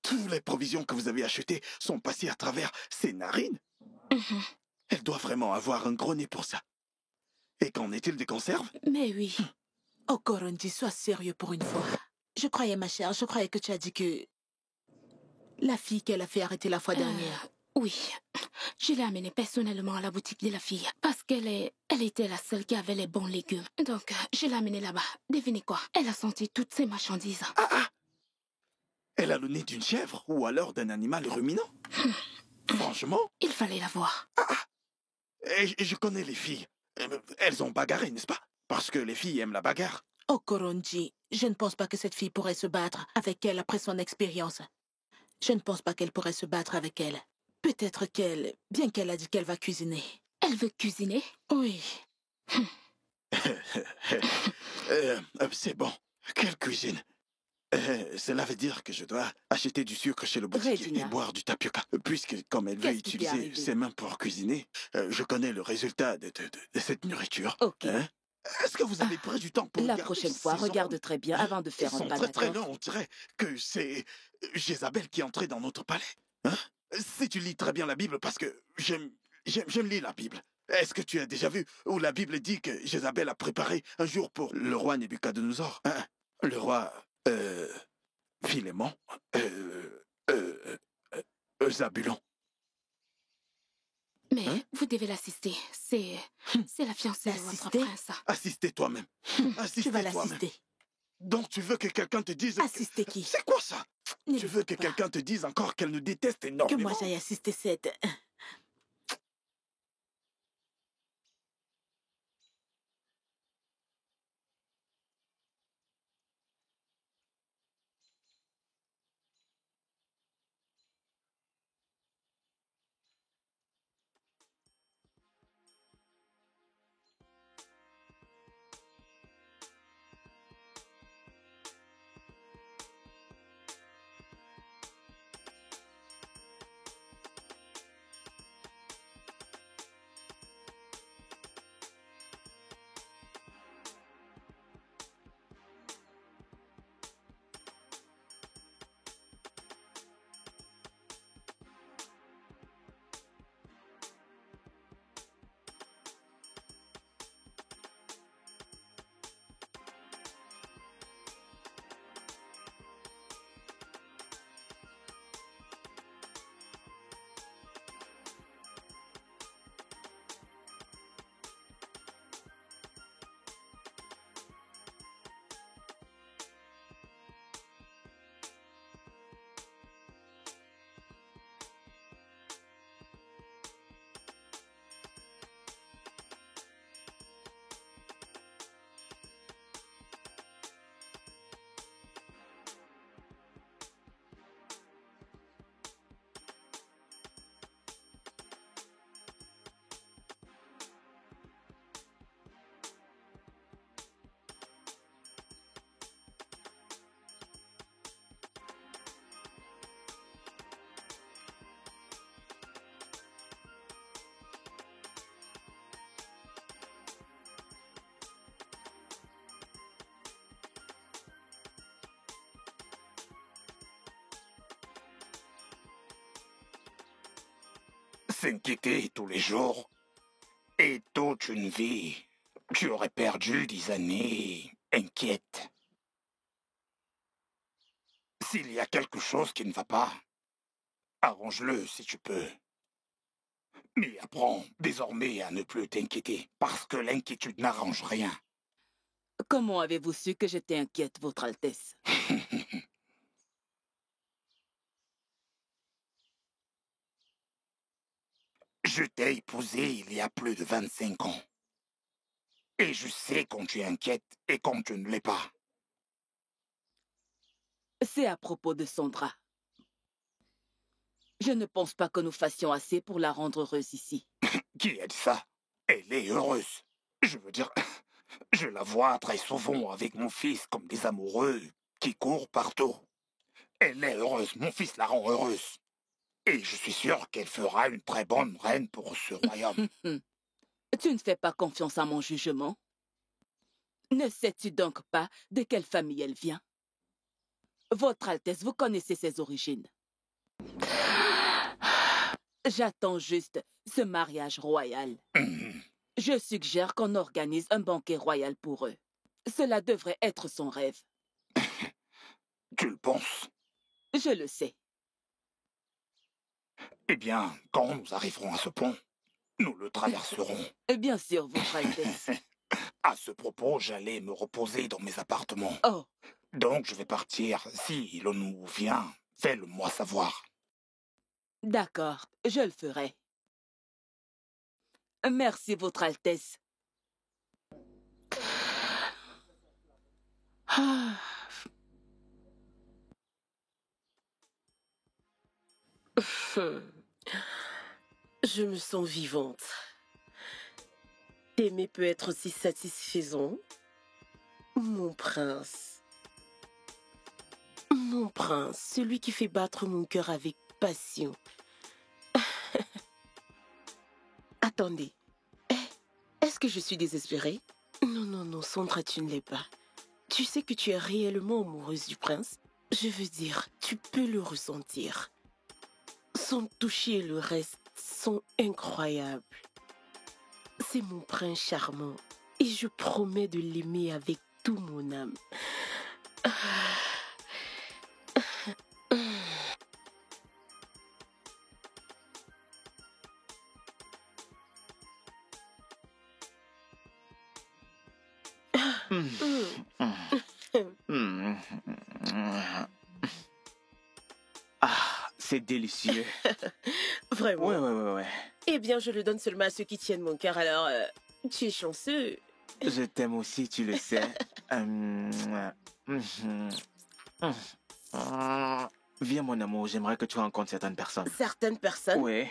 toutes les provisions que vous avez achetées sont passées à travers ses narines? Elle doit vraiment avoir un gros nez pour ça. Et qu'en est-il des conserves? Mais oui. Oh, Korondi, sois sérieux pour une fois. Je croyais, ma chère, je croyais que tu as dit que... La fille qu'elle a fait arrêter la fois dernière. Oui, je l'ai amenée personnellement à la boutique de la fille parce elle était la seule qui avait les bons légumes. Donc, je l'ai amenée là-bas. Devinez quoi? Elle a senti toutes ses marchandises. Elle a le nez d'une chèvre ou alors d'un animal ruminant. Franchement. Il fallait la voir. Et je connais les filles. Elles ont bagarré, n'est-ce pas? Parce que les filles aiment la bagarre. Oh, Korondi, je ne pense pas que cette fille pourrait se battre avec elle après son expérience. Je ne pense pas qu'elle pourrait se battre avec elle. Peut-être bien qu'elle a dit qu'elle va cuisiner. Elle veut cuisiner? Oui. C'est bon. Quelle cuisine? Cela veut dire que je dois acheter du sucre chez le boutiquier et boire du tapioca. Puisque, comme elle veut utiliser ses mains pour cuisiner, je connais le résultat de cette nourriture. Ok. Hein? Est-ce que vous avez pris du temps pour La regarder prochaine fois, ces regarde ongles? très bien avant de faire Ils un sont pas très très d'accord. longs, on dirait que c'est Jézabel qui est entrée dans notre palais. Hein? Si tu lis très bien la Bible, parce que j'aime lire la Bible. Est-ce que tu as déjà vu où la Bible dit que Jézabel a préparé un jour pour le roi Nebuchadnezzar, hein? Le roi Philémon, Zabulon. Mais vous devez l'assister. C'est la fiancée de votre prince. Assistez toi-même. Tu vas l'assister. Donc tu veux que quelqu'un te dise... Assister qui? C'est quoi ça? Tu veux que quelqu'un te dise encore qu'elle nous déteste énormément? Que moi j'aille assister cette... S'inquiéter tous les jours et toute une vie. Tu aurais perdu 10 années inquiète. S'il y a quelque chose qui ne va pas, arrange-le si tu peux. Mais apprends désormais à ne plus t'inquiéter, parce que l'inquiétude n'arrange rien. Comment avez-vous su que j'étais inquiète, Votre Altesse? Je t'ai épousé il y a plus de 25 ans. Et je sais quand tu es inquiète et quand tu ne l'es pas. C'est à propos de Sandra. Je ne pense pas que nous fassions assez pour la rendre heureuse ici. Qui a dit ça? Elle est heureuse. Je veux dire, je la vois très souvent avec mon fils comme des amoureux qui courent partout. Elle est heureuse, mon fils la rend heureuse. Et je suis sûr qu'elle fera une très bonne reine pour ce royaume. Tu ne fais pas confiance à mon jugement? Ne sais-tu donc pas de quelle famille elle vient? Votre Altesse, vous connaissez ses origines. J'attends juste ce mariage royal. Je suggère qu'on organise un banquet royal pour eux. Cela devrait être son rêve. Tu le penses? Je le sais. Eh bien, quand nous arriverons à ce pont, nous le traverserons. Bien sûr, Votre Altesse. À ce propos, j'allais me reposer dans mes appartements. Oh. Donc, je vais partir. Si l'on nous vient, fais-le-moi savoir. D'accord, je le ferai. Merci, Votre Altesse. Ah. Je me sens vivante. T'aimer peut être aussi satisfaisant. Mon prince. Mon prince, celui qui fait battre mon cœur avec passion. Attendez. Est-ce que je suis désespérée? Non, non, non, Sandra, tu ne l'es pas. Tu sais que tu es réellement amoureuse du prince? Je veux dire, tu peux le ressentir. Son toucher et le reste sont incroyables. C'est mon prince charmant et je promets de l'aimer avec tout mon âme. Ah, c'est délicieux. Vraiment? Ouais. Eh bien, je le donne seulement à ceux qui tiennent mon cœur, alors tu es chanceux. Je t'aime aussi, tu le sais. Viens, mon amour, j'aimerais que tu rencontres certaines personnes. Certaines personnes? Oui.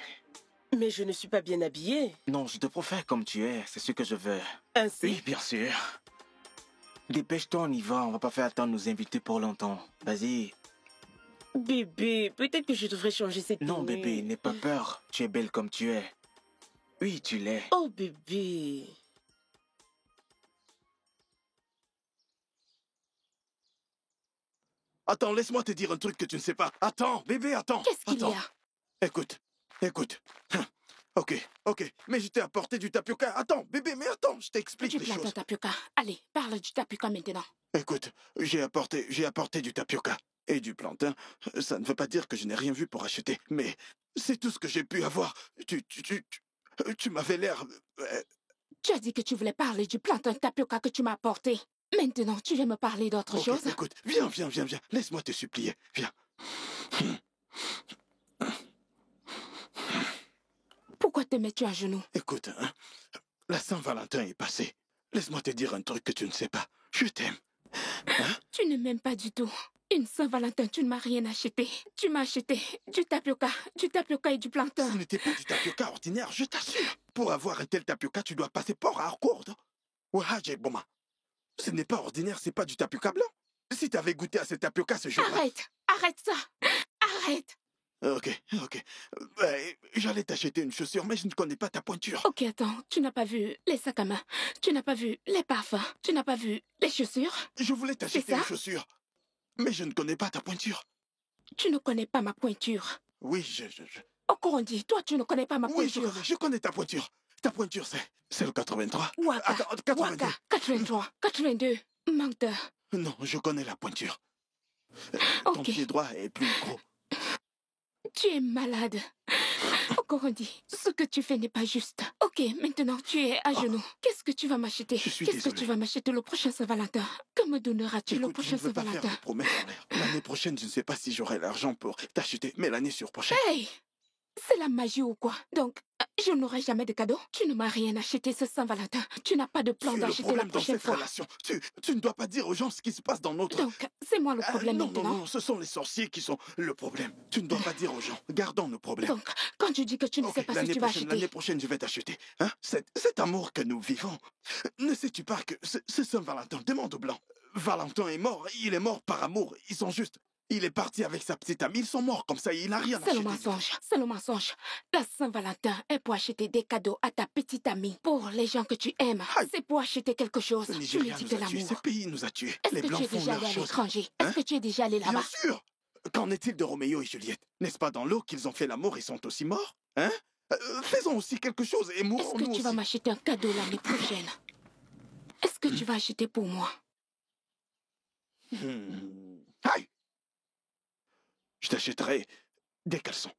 Mais je ne suis pas bien habillée. Non, je te préfère comme tu es, c'est ce que je veux. Ainsi? Oui, bien sûr. Dépêche-toi, on y va, on va pas faire attendre nos invités pour longtemps. Vas-y. Bébé, peut-être que je devrais changer cette tenue. Non, bébé, n'aie pas peur. Tu es belle comme tu es. Oui, tu l'es. Oh, bébé. Attends, laisse-moi te dire un truc que tu ne sais pas. Attends, bébé, attends. Qu'est-ce qu'il y Attends. a? Écoute. Ok, mais je t'ai apporté du tapioca. Attends, bébé, mais attends, je t'explique les choses. Tapioca. Allez, parle du tapioca maintenant. Écoute, j'ai apporté du tapioca et du plantain. Ça ne veut pas dire que je n'ai rien vu pour acheter, mais c'est tout ce que j'ai pu avoir. Tu m'avais l'air... Tu as dit que tu voulais parler du plantain tapioca que tu m'as apporté. Maintenant, tu veux me parler d'autre chose? Écoute, viens. Laisse-moi te supplier. Viens. Pourquoi te mets-tu à genoux? Écoute, la Saint-Valentin est passée. Laisse-moi te dire un truc que tu ne sais pas. Je t'aime. Tu ne m'aimes pas du tout. Une Saint-Valentin, tu ne m'as rien acheté. Tu m'as acheté du tapioca et du plantain. Ce n'était pas du tapioca ordinaire, je t'assure. Pour avoir un tel tapioca, tu dois passer par Harcourt. Boma. Ce n'est pas ordinaire, c'est pas du tapioca blanc. Si t'avais goûté à ce tapioca ce jour-là... Arrête ça. Arrête. Ok. J'allais t'acheter une chaussure, mais je ne connais pas ta pointure. Ok, attends. Tu n'as pas vu les sacs à main. Tu n'as pas vu les parfums. Tu n'as pas vu les chaussures. Je voulais t'acheter une chaussure, mais je ne connais pas ta pointure. Tu ne connais pas ma pointure. Oui, Encore on dit, toi, tu ne connais pas ma pointure. Oui, je connais ta pointure. Ta pointure, c'est le 83. Waka, Attends, 82. Waka, 83, 82. Menteur. Non, je connais la pointure. Ok. Ton pied droit est plus gros. Tu es malade. Encore on dit, ce que tu fais n'est pas juste. Ok, maintenant tu es à genoux. Qu'est-ce que tu vas m'acheter? Qu'est-ce que tu vas m'acheter le prochain Saint-Valentin? Que me donneras-tu le prochain Saint-Valentin? Je ne veux pas faire de promesses en l'air. L'année prochaine, je ne sais pas si j'aurai l'argent pour t'acheter, mais l'année sur prochaine... Hey! C'est la magie ou quoi? Donc, je n'aurai jamais de cadeau? Tu ne m'as rien acheté ce Saint-Valentin. Tu n'as pas de plan d'acheter la prochaine fois. Relation. Tu ne dois pas dire aux gens ce qui se passe dans notre... Donc, c'est moi le problème maintenant? Non, ce sont les sorciers qui sont le problème. Tu ne dois pas dire aux gens. Gardons nos problèmes. Donc, quand tu dis que tu ne sais pas ce que tu vas acheter... L'année prochaine, je vais t'acheter. Hein? Cet amour que nous vivons. Ne sais-tu pas que ce Saint-Valentin, demande aux Blancs. Valentin est mort. Il est mort par amour. Ils sont juste... Il est parti avec sa petite amie, ils sont morts comme ça, il n'a rien acheté. C'est le mensonge. La Saint-Valentin est pour acheter des cadeaux à ta petite amie. Pour les gens que tu aimes, c'est pour acheter quelque chose. Tu lui dis de l'amour. Ce pays nous a tués. Est-ce que tu es déjà allé à l'étranger? Est-ce que tu es déjà allé là-bas? Bien sûr. Qu'en est-il de Roméo et Juliette? N'est-ce pas dans l'eau qu'ils ont fait l'amour et sont aussi morts? Hein? Faisons aussi quelque chose et mourons-nous aussi. Est-ce que tu vas m'acheter un cadeau l'année prochaine? Est-ce que tu vas acheter pour moi? Aïe! Je t'achèterai des caleçons.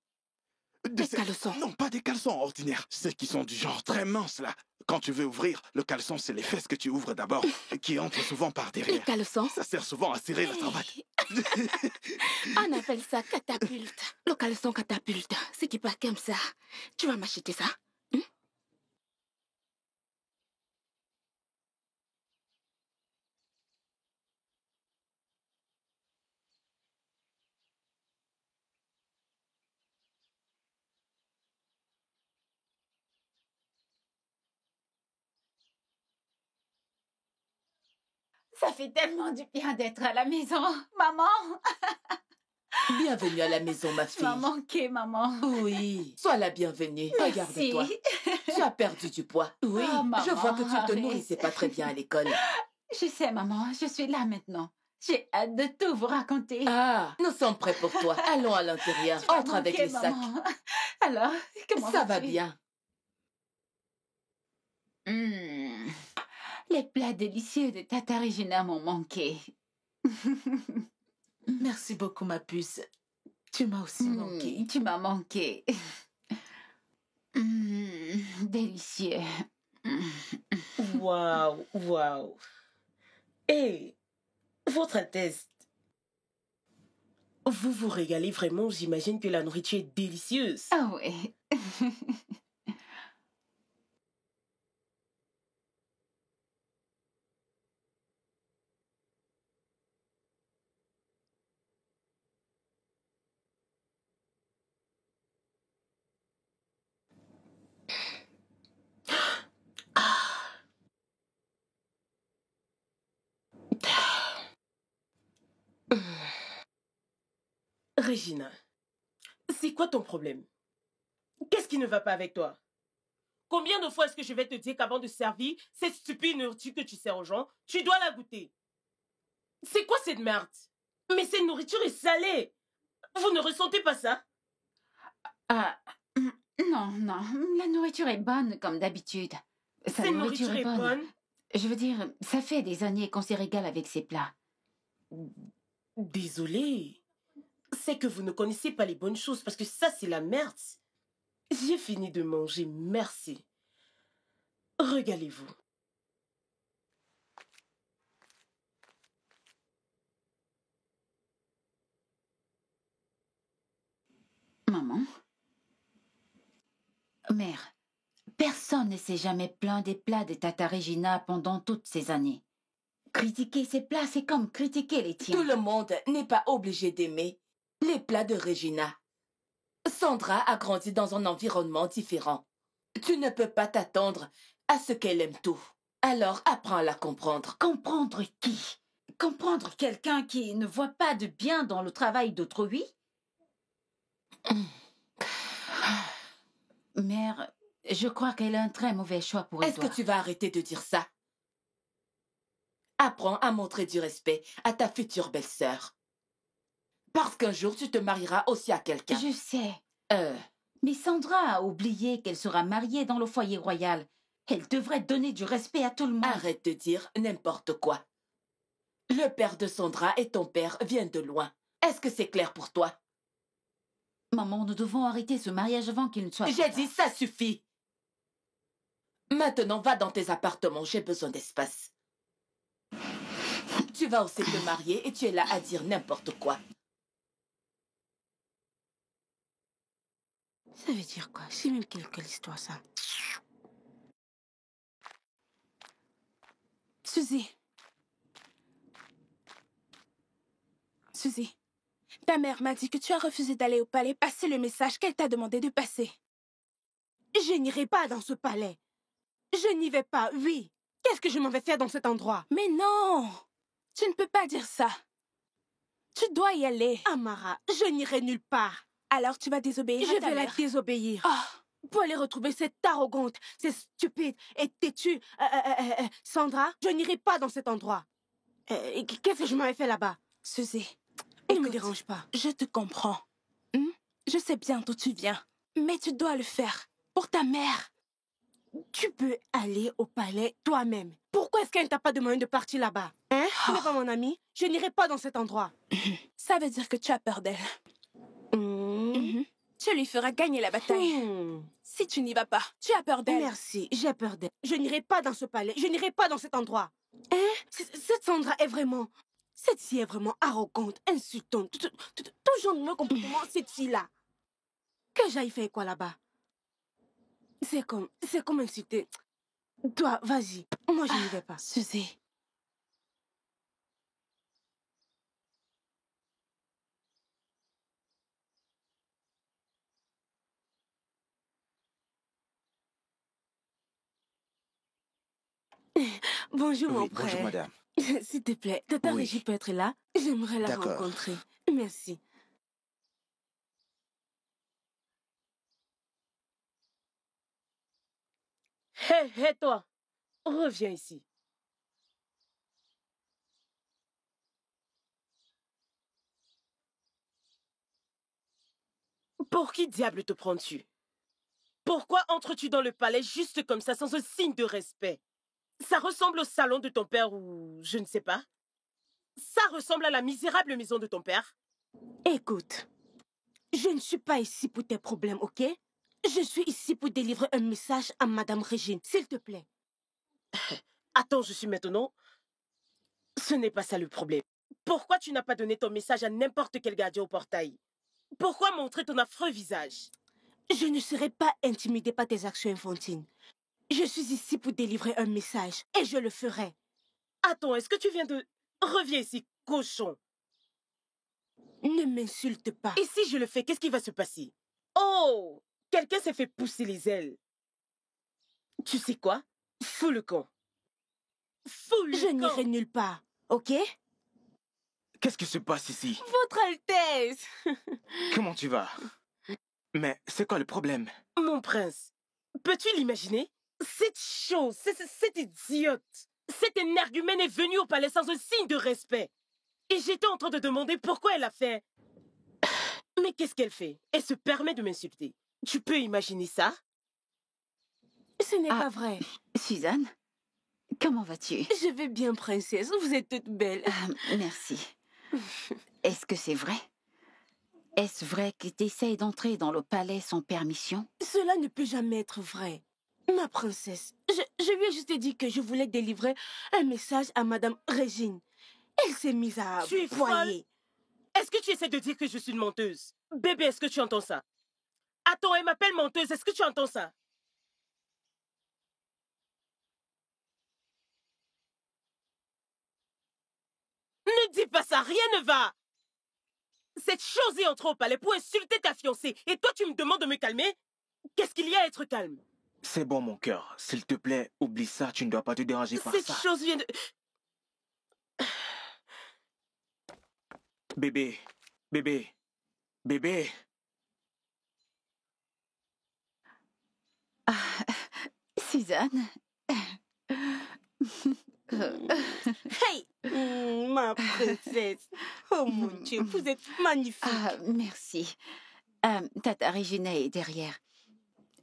Des caleçons? Non, pas des caleçons ordinaires. Ceux qui sont du genre très minces, là. Quand tu veux ouvrir, le caleçon, c'est les fesses que tu ouvres d'abord, qui entrent souvent par derrière. Les caleçons? Ça sert souvent à serrer la cravate. On appelle ça catapulte. Le caleçon catapulte. C'est qui pas comme ça. Tu vas m'acheter ça? Ça fait tellement du bien d'être à la maison, maman. Bienvenue à la maison, ma fille. M'a manqué, maman. Oui, sois la bienvenue. Regarde-toi. Tu as perdu du poids. Oui, Oh, maman, je vois que tu te arrête. nourrissais pas très bien à l'école. Je sais, maman, je suis là maintenant. J'ai hâte de tout vous raconter. Ah, nous sommes prêts pour toi. Allons à l'intérieur. Tu m'as Entre avec manqué, les sacs. maman. Alors, comment Ça va vas-tu? bien. Les plats délicieux de Tata Regina m'ont manqué. Merci beaucoup, ma puce. Tu m'as aussi manqué. Tu m'as manqué. Délicieux. Waouh, waouh. Et votre Altesse, vous vous régalez vraiment. J'imagine que la nourriture est délicieuse. Ah oui. Regina, c'est quoi ton problème? Qu'est-ce qui ne va pas avec toi? Combien de fois est-ce que je vais te dire qu'avant de servir cette stupide nourriture que tu sers aux gens, tu dois la goûter? C'est quoi cette merde? Mais cette nourriture est salée. Vous ne ressentez pas ça? Ah, non, non. La nourriture est bonne comme d'habitude. Cette nourriture est bonne? Je veux dire, ça fait des années qu'on se régale avec ces plats. Désolée. C'est que vous ne connaissez pas les bonnes choses parce que ça, c'est la merde. J'ai fini de manger, merci. Régalez-vous. Maman? Mère, personne ne s'est jamais plaint des plats de Tata Regina pendant toutes ces années. Critiquer ces plats, c'est comme critiquer les tiens. Tout le monde n'est pas obligé d'aimer les plats de Regina. Sandra a grandi dans un environnement différent. Tu ne peux pas t'attendre à ce qu'elle aime tout. Alors apprends à la comprendre. Comprendre qui? Comprendre quelqu'un qui ne voit pas de bien dans le travail d'autrui? Mère, je crois qu'elle a un très mauvais choix pour Est-ce Edouard. que tu vas arrêter de dire ça? Apprends à montrer du respect à ta future belle-sœur. Parce qu'un jour, tu te marieras aussi à quelqu'un. Je sais. Mais Sandra a oublié qu'elle sera mariée dans le foyer royal. Elle devrait donner du respect à tout le monde. Arrête de dire n'importe quoi. Le père de Sandra et ton père viennent de loin. Est-ce que c'est clair pour toi? Maman, nous devons arrêter ce mariage avant qu'il ne soit... J'ai dit ça suffit. Maintenant, va dans tes appartements. J'ai besoin d'espace. Tu vas aussi te marier et tu es là à dire n'importe quoi. Ça veut dire quoi? C'est même quelle histoire, ça? Suzy. Suzy, ta mère m'a dit que tu as refusé d'aller au palais passer le message qu'elle t'a demandé de passer. Je n'irai pas dans ce palais. Je n'y vais pas, oui. Qu'est-ce que je m'en vais faire dans cet endroit? Mais non! Tu ne peux pas dire ça. Tu dois y aller. Amara, je n'irai nulle part. Alors tu vas désobéir à Je ta vais la mère. désobéir. Oh. Pour aller retrouver cette arrogante, cette stupide et têtue Sandra, je n'irai pas dans cet endroit. Qu'est-ce que je m'en vais faire là-bas? Suzy, ne me dérange pas. Je te comprends. Je sais bien d'où tu viens. Mais tu dois le faire. Pour ta mère. Tu peux aller au palais toi-même. Pourquoi est-ce qu'elle ne t'a pas demandé de partir là-bas? Hein? Tu n'es pas mon ami? Je n'irai pas dans cet endroit. Ça veut dire que tu as peur d'elle. Tu lui feras gagner la bataille. Si tu n'y vas pas, tu as peur d'elle. Merci, j'ai peur d'elle. Je n'irai pas dans ce palais. Je n'irai pas dans cet endroit. Hein? Cette Sandra est vraiment... Cette fille est vraiment arrogante, insultante. Tout genre de comportement, cette fille-là. Que j'aille faire quoi là-bas? C'est comme insulter. Toi, vas-y. Moi, je n'y vais pas. Suzy. Bonjour, Oui, mon frère. bonjour, madame. S'il te plaît, Tata Oui. Régie peut être là? J'aimerais la D'accord. rencontrer. Merci. Hé, toi, reviens ici. Pour qui diable te prends-tu? Pourquoi entres-tu dans le palais juste comme ça, sans un signe de respect? Ça ressemble au salon de ton père ou je ne sais pas. Ça ressemble à la misérable maison de ton père. Écoute, je ne suis pas ici pour tes problèmes, ok? Je suis ici pour délivrer un message à Madame Régine, s'il te plaît. Attends, je suis maintenant... Ce n'est pas ça le problème. Pourquoi tu n'as pas donné ton message à n'importe quel gardien au portail? Pourquoi montrer ton affreux visage? Je ne serai pas intimidée par tes actions infantines. Je suis ici pour délivrer un message, et je le ferai. Attends, est-ce que tu viens de... Reviens ici, cochon. Ne m'insulte pas. Et si je le fais, qu'est-ce qui va se passer? Oh! Quelqu'un s'est fait pousser les ailes. Tu sais quoi? Fous le camp. Fous le camp. Je n'irai nulle part, ok? Qu'est-ce qui se passe ici? Votre Altesse! Comment tu vas? Mais c'est quoi le problème? Mon prince, peux-tu l'imaginer? Cette chose, cette idiote, cette énergumène est venue au palais sans un signe de respect. Et j'étais en train de demander pourquoi elle a fait... Mais qu'est-ce qu'elle fait? Elle se permet de m'insulter. Tu peux imaginer ça? Ce n'est pas vrai. Suzanne, comment vas-tu? Je vais bien, princesse. Vous êtes toute belle. Merci. Est-ce que c'est vrai? Est-ce vrai que tu essayes d'entrer dans le palais sans permission? Cela ne peut jamais être vrai. Ma princesse, je lui ai juste dit que je voulais délivrer un message à Madame Régine. Elle s'est mise à Tu es broyer. Est-ce que tu essaies de dire que je suis une menteuse? Bébé, est-ce que tu entends ça? Attends, elle m'appelle menteuse, est-ce que tu entends ça? Ne dis pas ça, rien ne va! Cette chose est entrée au palais pour insulter ta fiancée, et toi tu me demandes de me calmer? Qu'est-ce qu'il y a à être calme? C'est bon, mon cœur. S'il te plaît, oublie ça, tu ne dois pas te déranger par Cette ça. chose vient de... Bébé, bébé, bébé. Suzanne. Hey, ma princesse. Oh mon Dieu, vous êtes magnifique. Merci. Tata Regina est derrière.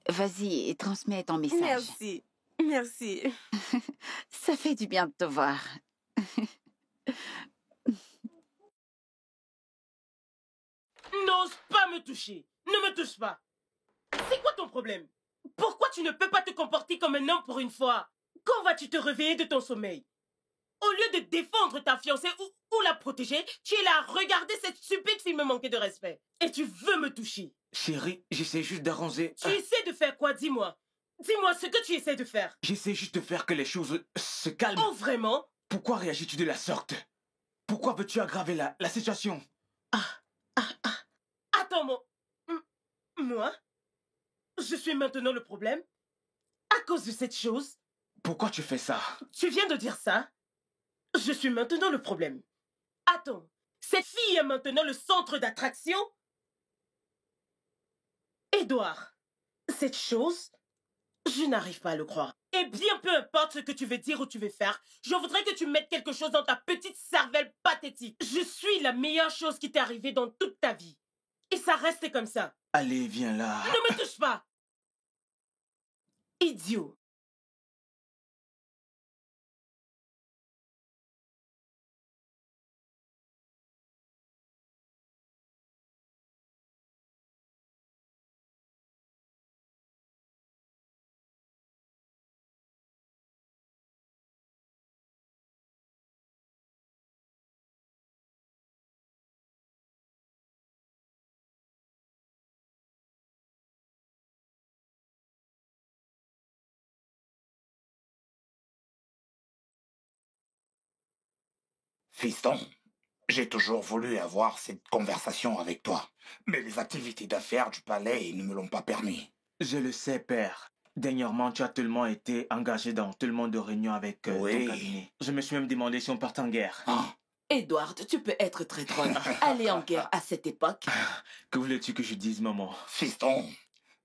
Vas-y et transmets ton message. Merci. Merci. Ça fait du bien de te voir. N'ose pas me toucher. Ne me touche pas. C'est quoi ton problème? Pourquoi tu ne peux pas te comporter comme un homme pour une fois? Quand vas-tu te réveiller de ton sommeil? Au lieu de défendre ta fiancée ou la protéger, tu es là à regarder cette stupide fille me manquer de respect. Et tu veux me toucher. Chérie, j'essaie juste d'arranger... Tu essaies de faire quoi? Dis-moi. Dis-moi ce que tu essaies de faire. J'essaie juste de faire que les choses se calment. Oh, vraiment? Pourquoi réagis-tu de la sorte? Pourquoi veux-tu aggraver la situation? Attends, moi? Je suis maintenant le problème? À cause de cette chose? Pourquoi tu fais ça? Tu viens de dire ça? Je suis maintenant le problème. Attends, cette fille est maintenant le centre d'attraction? Édouard, cette chose, je n'arrive pas à le croire. Et bien peu importe ce que tu veux dire ou tu veux faire, je voudrais que tu mettes quelque chose dans ta petite cervelle pathétique. Je suis la meilleure chose qui t'est arrivée dans toute ta vie. Et ça reste comme ça. Allez, viens là. Ne me touche pas! Idiot. Fiston, j'ai toujours voulu avoir cette conversation avec toi, mais les activités d'affaires du palais ne me l'ont pas permis. Je le sais, père. Dernièrement, tu as tellement été engagé dans tellement de réunions avec ton cabinet. Je me suis même demandé si on partait en guerre. Edward, tu peux être très drôle. Aller en guerre à cette époque. Que voulais-tu que je dise, maman? Fiston,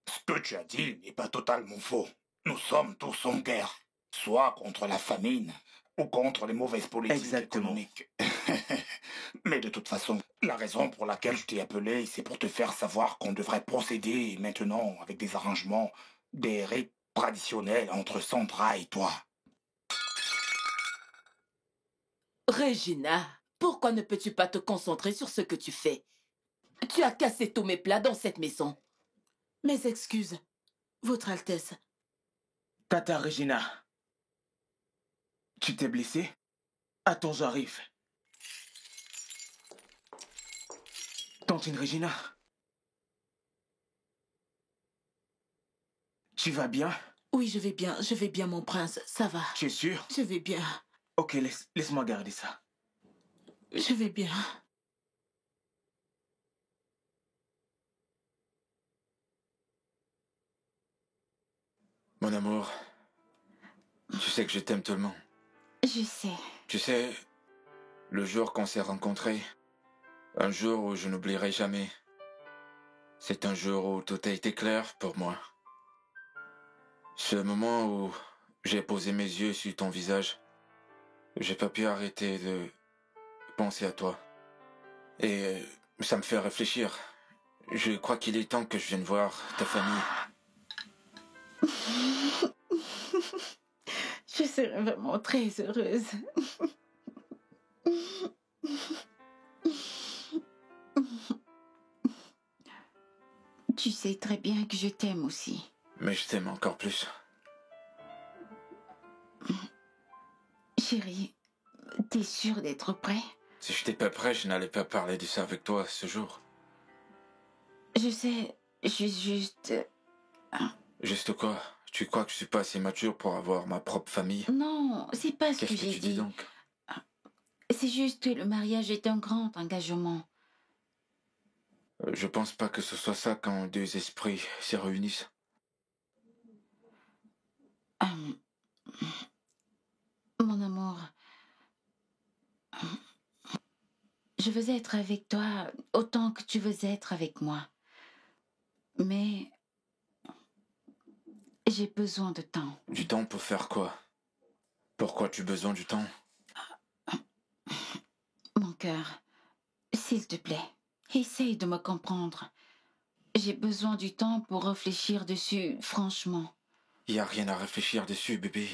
ce que tu as dit n'est pas totalement faux. Nous sommes tous en guerre, soit contre la famine ou contre les mauvaises politiques économiques. Mais de toute façon, la raison pour laquelle je t'ai appelé, c'est pour te faire savoir qu'on devrait procéder maintenant avec des arrangements, des rites traditionnels entre Sandra et toi. Regina, pourquoi ne peux-tu pas te concentrer sur ce que tu fais? Tu as cassé tous mes plats dans cette maison. Mes excuses, Votre Altesse. Tata Regina, tu t'es blessée? Attends, j'arrive. Tantine Regina, tu vas bien? Oui, je vais bien, mon prince, ça va. Tu es sûr? Je vais bien. Ok, laisse-moi garder ça. Je vais bien. Mon amour, tu sais que je t'aime tellement. Je sais. Tu sais, le jour qu'on s'est rencontrés, un jour où je n'oublierai jamais, c'est un jour où tout a été clair pour moi. Ce moment où j'ai posé mes yeux sur ton visage, j'ai pas pu arrêter de penser à toi. Et ça me fait réfléchir. Je crois qu'il est temps que je vienne voir ta famille. Je serais vraiment très heureuse. Tu sais très bien que je t'aime aussi. Mais je t'aime encore plus. Chérie, t'es sûre d'être prêt? Si je n'étais pas prêt, je n'allais pas parler de ça avec toi ce jour. Je sais, je suis juste... Juste quoi? Tu crois que je suis pas assez mature pour avoir ma propre famille? Non, c'est pas ce que Qu'est-ce que j'ai tu dis dit. donc? C'est juste que le mariage est un grand engagement. Je pense pas que ce soit ça quand deux esprits se réunissent. Mon amour, je veux être avec toi autant que tu veux être avec moi. Mais j'ai besoin de temps. Du temps pour faire quoi? Pourquoi tu as besoin du temps? Mon cœur, s'il te plaît, essaye de me comprendre. J'ai besoin du temps pour réfléchir dessus, franchement. Il n'y a rien à réfléchir dessus, bébé.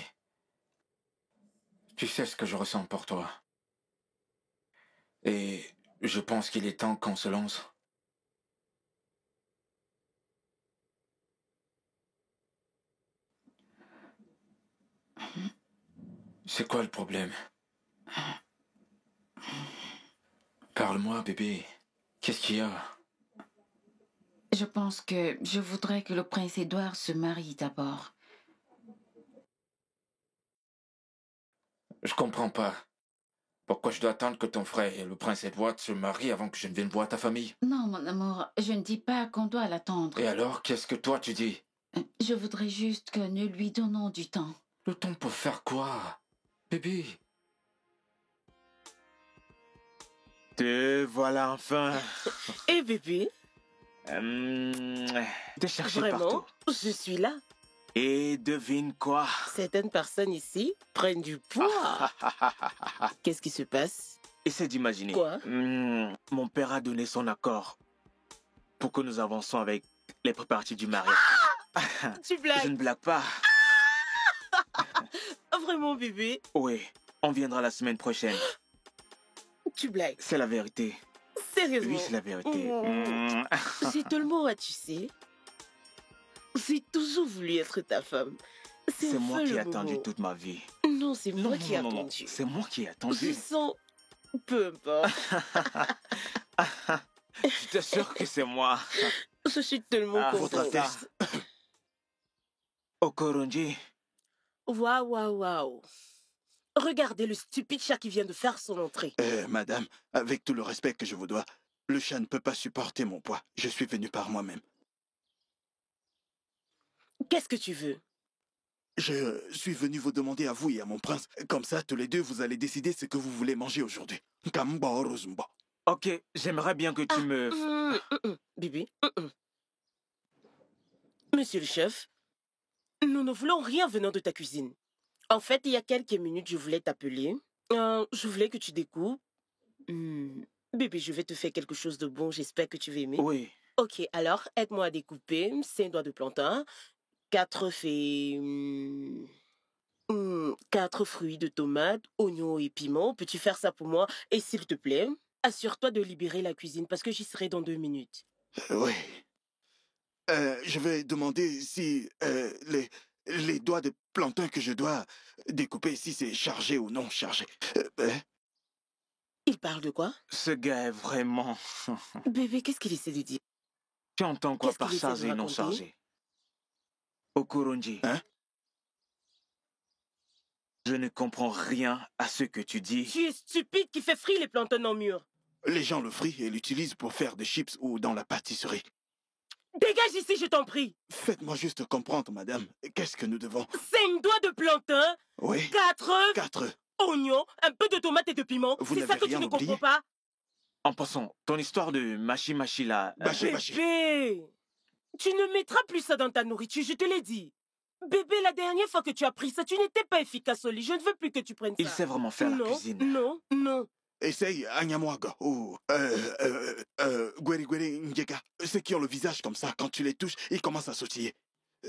Tu sais ce que je ressens pour toi. Et je pense qu'il est temps qu'on se lance. C'est quoi le problème? Parle-moi, bébé. Qu'est-ce qu'il y a? Je pense que je voudrais que le prince Édouard se marie d'abord. Je comprends pas. Pourquoi je dois attendre que ton frère et le prince Edward se marient avant que je ne vienne voir ta famille? Non, mon amour, je ne dis pas qu'on doit l'attendre. Et alors, qu'est-ce que toi tu dis? Je voudrais juste que nous lui donnons du temps. Le temps pour faire quoi? Bébé. Te voilà enfin. Et bébé? Te chercher Vraiment, partout. je suis là. Et devine quoi? Certaines personnes ici prennent du poids. Qu'est-ce qui se passe? Essaie d'imaginer. Quoi? Mon père a donné son accord pour que nous avancions avec les préparatifs du mariage. Tu blagues? Je ne blague pas. Vraiment, bébé? Oui, on viendra la semaine prochaine. Tu blagues? C'est la vérité. Sérieusement? Oui, c'est la vérité. C'est tellement moi, tu sais. J'ai toujours voulu être ta femme. C'est moi enfin qui ai le attendu moment. toute ma vie. Non, c'est moi qui ai non, attendu. c'est moi qui ai attendu. Je sens... Peu importe. Je t'assure que c'est moi. Je suis tellement contente. Okoronji. Waouh, waouh, waouh. Regardez le stupide chat qui vient de faire son entrée. Madame, avec tout le respect que je vous dois, le chat ne peut pas supporter mon poids. Je suis venu par moi-même. Qu'est-ce que tu veux? Je suis venu vous demander à vous et à mon prince. Comme ça, tous les deux, vous allez décider ce que vous voulez manger aujourd'hui. Ok, j'aimerais bien que tu me... Bibi. Monsieur le chef, nous ne voulons rien venant de ta cuisine. En fait, il y a quelques minutes, je voulais t'appeler. Je voulais que tu découpes. Bébé, je vais te faire quelque chose de bon. J'espère que tu vas aimer. Oui. Ok, alors, aide-moi à découper 5 doigts de plantain, 4 fruits de tomates, oignons et piments. Peux-tu faire ça pour moi? Et s'il te plaît, assure-toi de libérer la cuisine parce que j'y serai dans 2 minutes. Oui. Je vais demander si les doigts de plantain que je dois découper, si c'est chargé ou non chargé. Il parle de quoi? Ce gars est vraiment... Bébé, qu'est-ce qu'il essaie de dire? Tu entends quoi par chargé et non chargé? Okuronji. Hein? Je ne comprends rien à ce que tu dis. Tu es stupide qui fait frire les plantains en mur. Les gens le frient et l'utilisent pour faire des chips ou dans la pâtisserie. Dégage ici, je t'en prie. Faites-moi juste comprendre, madame. Qu'est-ce que nous devons... 5 doigts de plantain. Oui. 4 oignons, un peu de tomates et de piment. C'est ça que tu ne comprends pas? En passant, ton histoire de machi-machi là... Bébé, tu ne mettras plus ça dans ta nourriture, je te l'ai dit. Bébé, la dernière fois que tu as pris ça, tu n'étais pas efficace au lit. Je ne veux plus que tu prennes ça. Il sait vraiment faire la cuisine. Non. Essaye Anyamwaga ou Gweri Gweri Njeka. Ceux qui ont le visage comme ça, quand tu les touches, ils commencent à sautiller.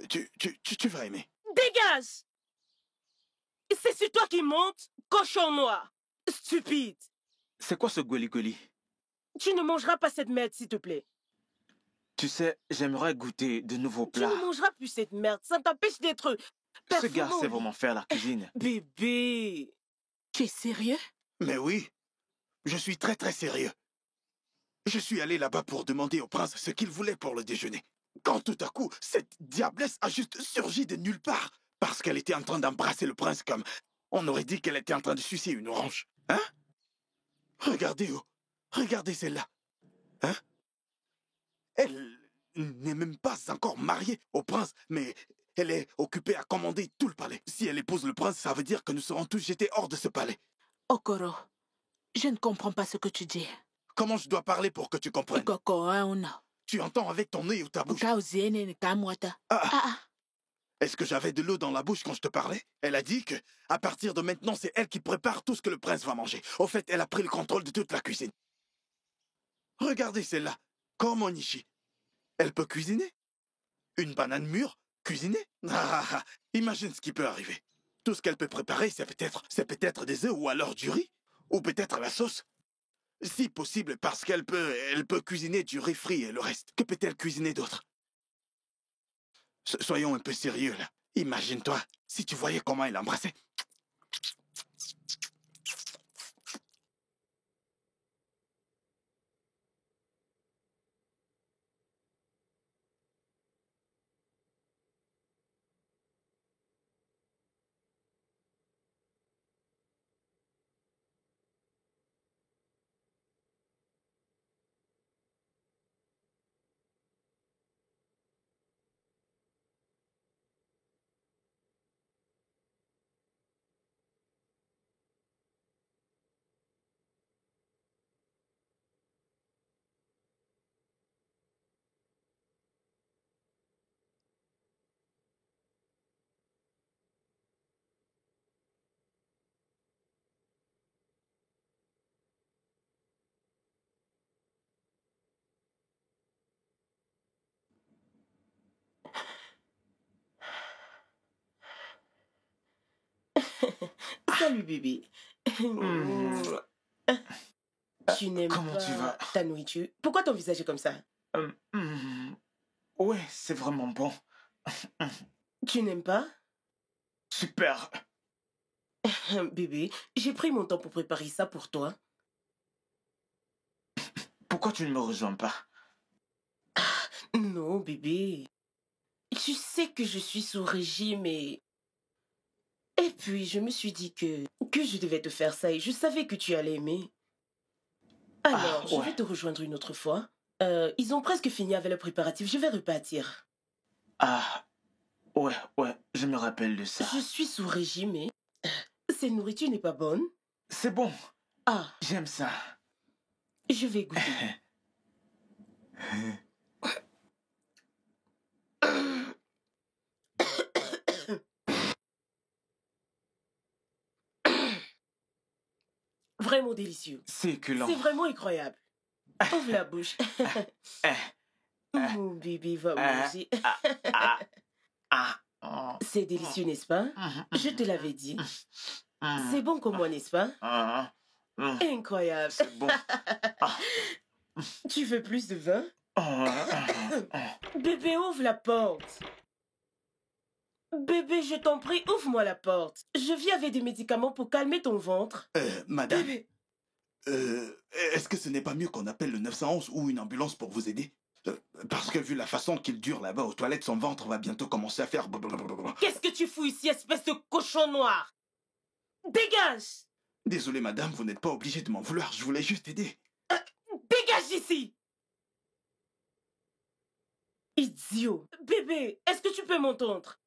Tu vas aimer. Dégage! C'est sur toi qui monte, cochon noir. Stupide. C'est quoi ce gweli-gweli? Tu ne mangeras pas cette merde, s'il te plaît. Tu sais, j'aimerais goûter de nouveaux plats. Tu ne mangeras plus cette merde. Ça t'empêche d'être... Ce gars sait vraiment faire la cuisine. Bébé, tu es sérieux? Mais oui. Je suis très très sérieux. Je suis allé là-bas pour demander au prince ce qu'il voulait pour le déjeuner. Quand tout à coup, cette diablesse a juste surgi de nulle part. Parce qu'elle était en train d'embrasser le prince comme... On aurait dit qu'elle était en train de sucer une orange. Hein? Regardez, regardez celle-là. Hein? Elle n'est même pas encore mariée au prince, mais elle est occupée à commander tout le palais. Si elle épouse le prince, ça veut dire que nous serons tous jetés hors de ce palais. Okoro, je ne comprends pas ce que tu dis. Comment je dois parler pour que tu comprennes? Tu entends avec ton nez ou ta bouche? Est-ce que j'avais de l'eau dans la bouche quand je te parlais? Elle a dit que, à partir de maintenant, c'est elle qui prépare tout ce que le prince va manger. Au fait, elle a pris le contrôle de toute la cuisine. Regardez celle-là, comme Onishi. Elle peut cuisiner? Une banane mûre? Cuisiner? Imagine ce qui peut arriver. Tout ce qu'elle peut préparer, c'est peut-être des œufs ou alors du riz. Ou peut-être la sauce. Si possible, parce qu'elle peut cuisiner du riz frit et le reste. Que peut-elle cuisiner d'autre? Soyons un peu sérieux, là. Imagine-toi, si tu voyais comment elle embrassait. Salut bébé. Tu n'aimes pas ta nourriture? Pourquoi ton visage est comme ça? Ouais, c'est vraiment bon. Tu n'aimes pas? Super. Bébé, j'ai pris mon temps pour préparer ça pour toi. Pourquoi tu ne me rejoins pas? Non, bébé. Tu sais que je suis sous régime et... Et puis, je me suis dit que je devais te faire ça et je savais que tu allais aimer. Alors, je vais te rejoindre une autre fois. Ils ont presque fini avec le préparatif. Je vais repartir. Ah, ouais, je me rappelle de ça. Je suis sous régime et cette nourriture n'est pas bonne. C'est bon. Ah. J'aime ça. Je vais goûter. Vraiment délicieux. C'est succulent. C'est vraiment incroyable. Ouvre la bouche. Mon bébé va manger. C'est délicieux, n'est-ce pas? Je te l'avais dit. C'est bon comme moi, n'est-ce pas? Incroyable. C'est bon. Tu veux plus de vin? Bébé, ouvre la porte. Bébé, je t'en prie, ouvre-moi la porte. Je viens avec des médicaments pour calmer ton ventre. Madame. Bébé. Est-ce que ce n'est pas mieux qu'on appelle le 911 ou une ambulance pour vous aider? Parce que vu la façon qu'il dure là-bas aux toilettes, son ventre va bientôt commencer à faire... Qu'est-ce que tu fous ici, espèce de cochon noir? Dégage! Désolé, madame, vous n'êtes pas obligée de m'en vouloir, je voulais juste aider. Dégage d'ici! Idiot! Bébé, est-ce que tu peux m'entendre?